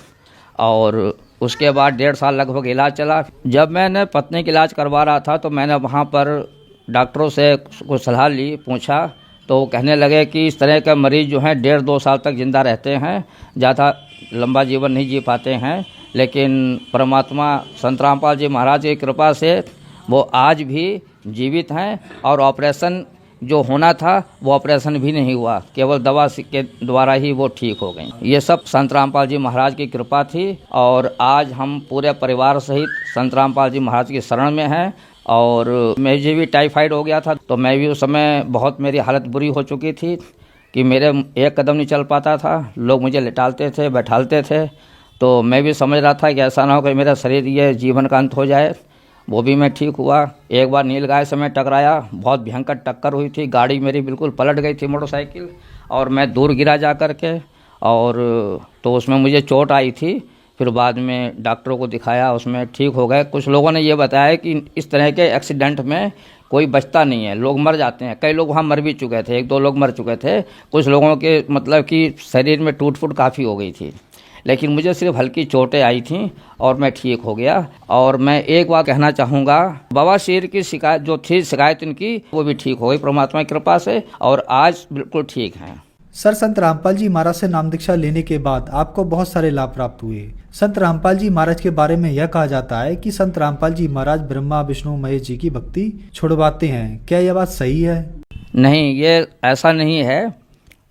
और उसके बाद 1.5 साल लगभग इलाज चला। जब मैंने पत्नी का इलाज करवा रहा था तो मैंने वहाँ पर डॉक्टरों से कुछ सलाह ली, पूछा, तो वो कहने लगे कि इस तरह के मरीज़ जो हैं 1.5-2 साल तक ज़िंदा रहते हैं, ज़्यादा लंबा जीवन नहीं जी पाते हैं। लेकिन परमात्मा संत रामपाल जी महाराज की कृपा से वो आज भी जीवित हैं और ऑपरेशन जो होना था वो ऑपरेशन भी नहीं हुआ, केवल दवा के द्वारा ही वो ठीक हो गई। ये सब संत रामपाल जी महाराज की कृपा थी और आज हम पूरे परिवार सहित संत रामपाल जी महाराज की शरण में हैं। और मुझे भी टाइफाइड हो गया था, तो मैं भी उस समय बहुत मेरी हालत बुरी हो चुकी थी कि मेरे एक कदम नहीं चल पाता था, लोग मुझे लिटालते थे, बैठालते थे। तो मैं भी समझ रहा था कि ऐसा ना हो कि मेरा शरीर ये जीवन का अंत हो जाए। वो भी मैं ठीक हुआ। एक बार नीलगाय से मैं टकराया, बहुत भयंकर टक्कर हुई थी, गाड़ी मेरी बिल्कुल पलट गई थी मोटरसाइकिल, और मैं दूर गिरा जा कर के, और तो उसमें मुझे चोट आई थी। फिर बाद में डॉक्टरों को दिखाया, उसमें ठीक हो गए। कुछ लोगों ने ये बताया कि इस तरह के एक्सीडेंट में कोई बचता नहीं है, लोग मर जाते हैं। कई लोग वहाँ मर भी चुके थे, 1-2 लोग मर चुके थे। कुछ लोगों के मतलब कि शरीर में टूट फूट काफ़ी हो गई थी, लेकिन मुझे सिर्फ हल्की चोटें आई थीं और मैं ठीक हो गया। और मैं एक बात कहना चाहूँगा, बवासीर की शिकायत जो थी, शिकायत इनकी, वो भी ठीक हो गई परमात्मा की कृपा से, और आज बिल्कुल ठीक हैं। सर, संत रामपाल जी महाराज से नाम दीक्षा लेने के बाद आपको बहुत सारे लाभ प्राप्त हुए। संत रामपाल जी महाराज के बारे में यह कहा जाता है कि संत रामपाल जी महाराज ब्रह्मा विष्णु महेश जी की भक्ति छुड़वाते हैं, क्या यह बात सही है? नहीं, ये ऐसा नहीं है।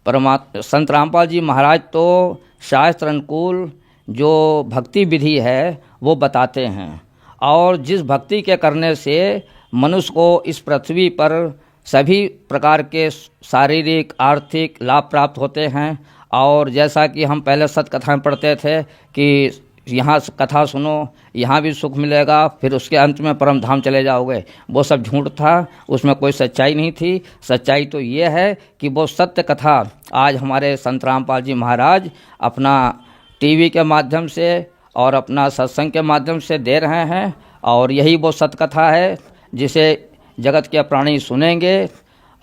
संत रामपाल जी महाराज तो शास्त्र अनुकूल जो भक्ति विधि है वो बताते हैं, और जिस भक्ति के करने से मनुष्य को इस पृथ्वी पर सभी प्रकार के शारीरिक आर्थिक लाभ प्राप्त होते हैं। और जैसा कि हम पहले सतकथाएं पढ़ते थे कि यहाँ कथा सुनो, यहाँ भी सुख मिलेगा, फिर उसके अंत में परम धाम चले जाओगे, वो सब झूठ था, उसमें कोई सच्चाई नहीं थी। सच्चाई तो ये है कि वो सत्य कथा आज हमारे संत रामपाल जी महाराज अपना टीवी के माध्यम से और अपना सत्संग के माध्यम से दे रहे हैं, और यही वो सत्य कथा है जिसे जगत के प्राणी सुनेंगे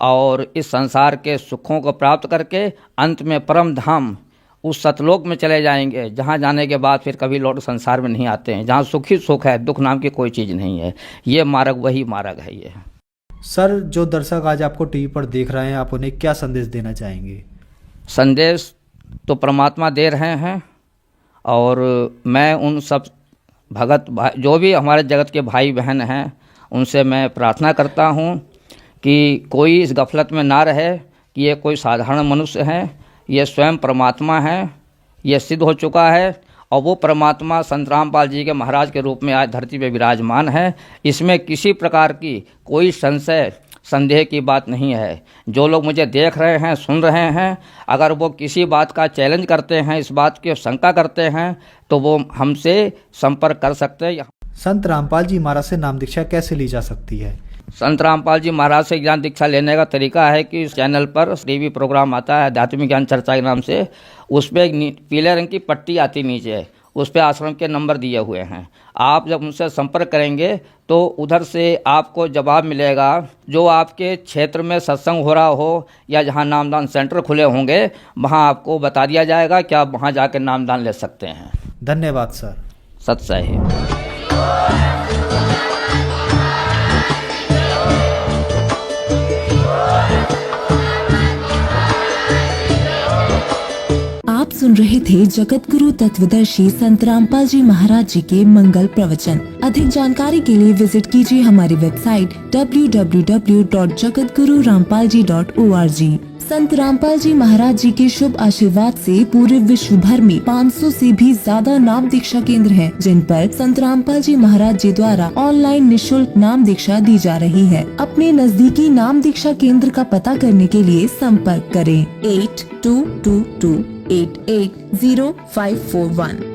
और इस संसार के सुखों को प्राप्त करके अंत में परम धाम उस सतलोक में चले जाएंगे, जहाँ जाने के बाद फिर कभी लौट संसार में नहीं आते हैं, जहाँ सुख ही सुख है, दुख नाम की कोई चीज़ नहीं है। ये मार्ग वही मार्ग है। ये सर, जो दर्शक आज आपको टीवी पर देख रहे हैं, आप उन्हें क्या संदेश देना चाहेंगे? संदेश तो परमात्मा दे रहे हैं, और मैं उन सब भगत जो भी हमारे जगत के भाई बहन हैं उनसे मैं प्रार्थना करता हूँ कि कोई इस गफलत में ना रहे कि ये कोई साधारण मनुष्य हैं, ये स्वयं परमात्मा हैं, ये सिद्ध हो चुका है, और वो परमात्मा संत रामपाल जी के महाराज के रूप में आज धरती पे विराजमान है। इसमें किसी प्रकार की कोई संशय संदेह की बात नहीं है। जो लोग मुझे देख रहे हैं, सुन रहे हैं, अगर वो किसी बात का चैलेंज करते हैं, इस बात की शंका करते हैं, तो वो हमसे संपर्क कर सकते हैं। संत रामपाल जी महाराज से नाम दीक्षा कैसे ली जा सकती है? संत रामपाल जी महाराज से ज्ञान दीक्षा लेने का तरीका है कि इस चैनल पर टीवी प्रोग्राम आता है आध्यात्मिक ज्ञान चर्चा के नाम से, उस पर एक पीले रंग की पट्टी आती नीचे, उस पर आश्रम के नंबर दिए हुए हैं। आप जब उनसे संपर्क करेंगे तो उधर से आपको जवाब मिलेगा। जो आपके क्षेत्र में सत्संग हो रहा हो या जहाँ नामदान सेंटर खुले होंगे, वहाँ आपको बता दिया जाएगा कि आप वहाँ जाकर नामदान ले सकते हैं। धन्यवाद सर। सत साहिब। आप सुन रहे थे जगत गुरु तत्वदर्शी संत रामपाल जी महाराज जी के मंगल प्रवचन। अधिक जानकारी के लिए विजिट कीजिए हमारी वेबसाइट www.jagatgururampalji.org। संत रामपाल जी महाराज जी के शुभ आशीर्वाद से पूरे विश्व भर में 500 से भी ज्यादा नाम दीक्षा केंद्र हैं, जिन पर संत रामपाल जी महाराज जी द्वारा ऑनलाइन निशुल्क नाम दीक्षा दी जा रही है। अपने नजदीकी नाम दीक्षा केंद्र का पता करने के लिए संपर्क करें 8222880541।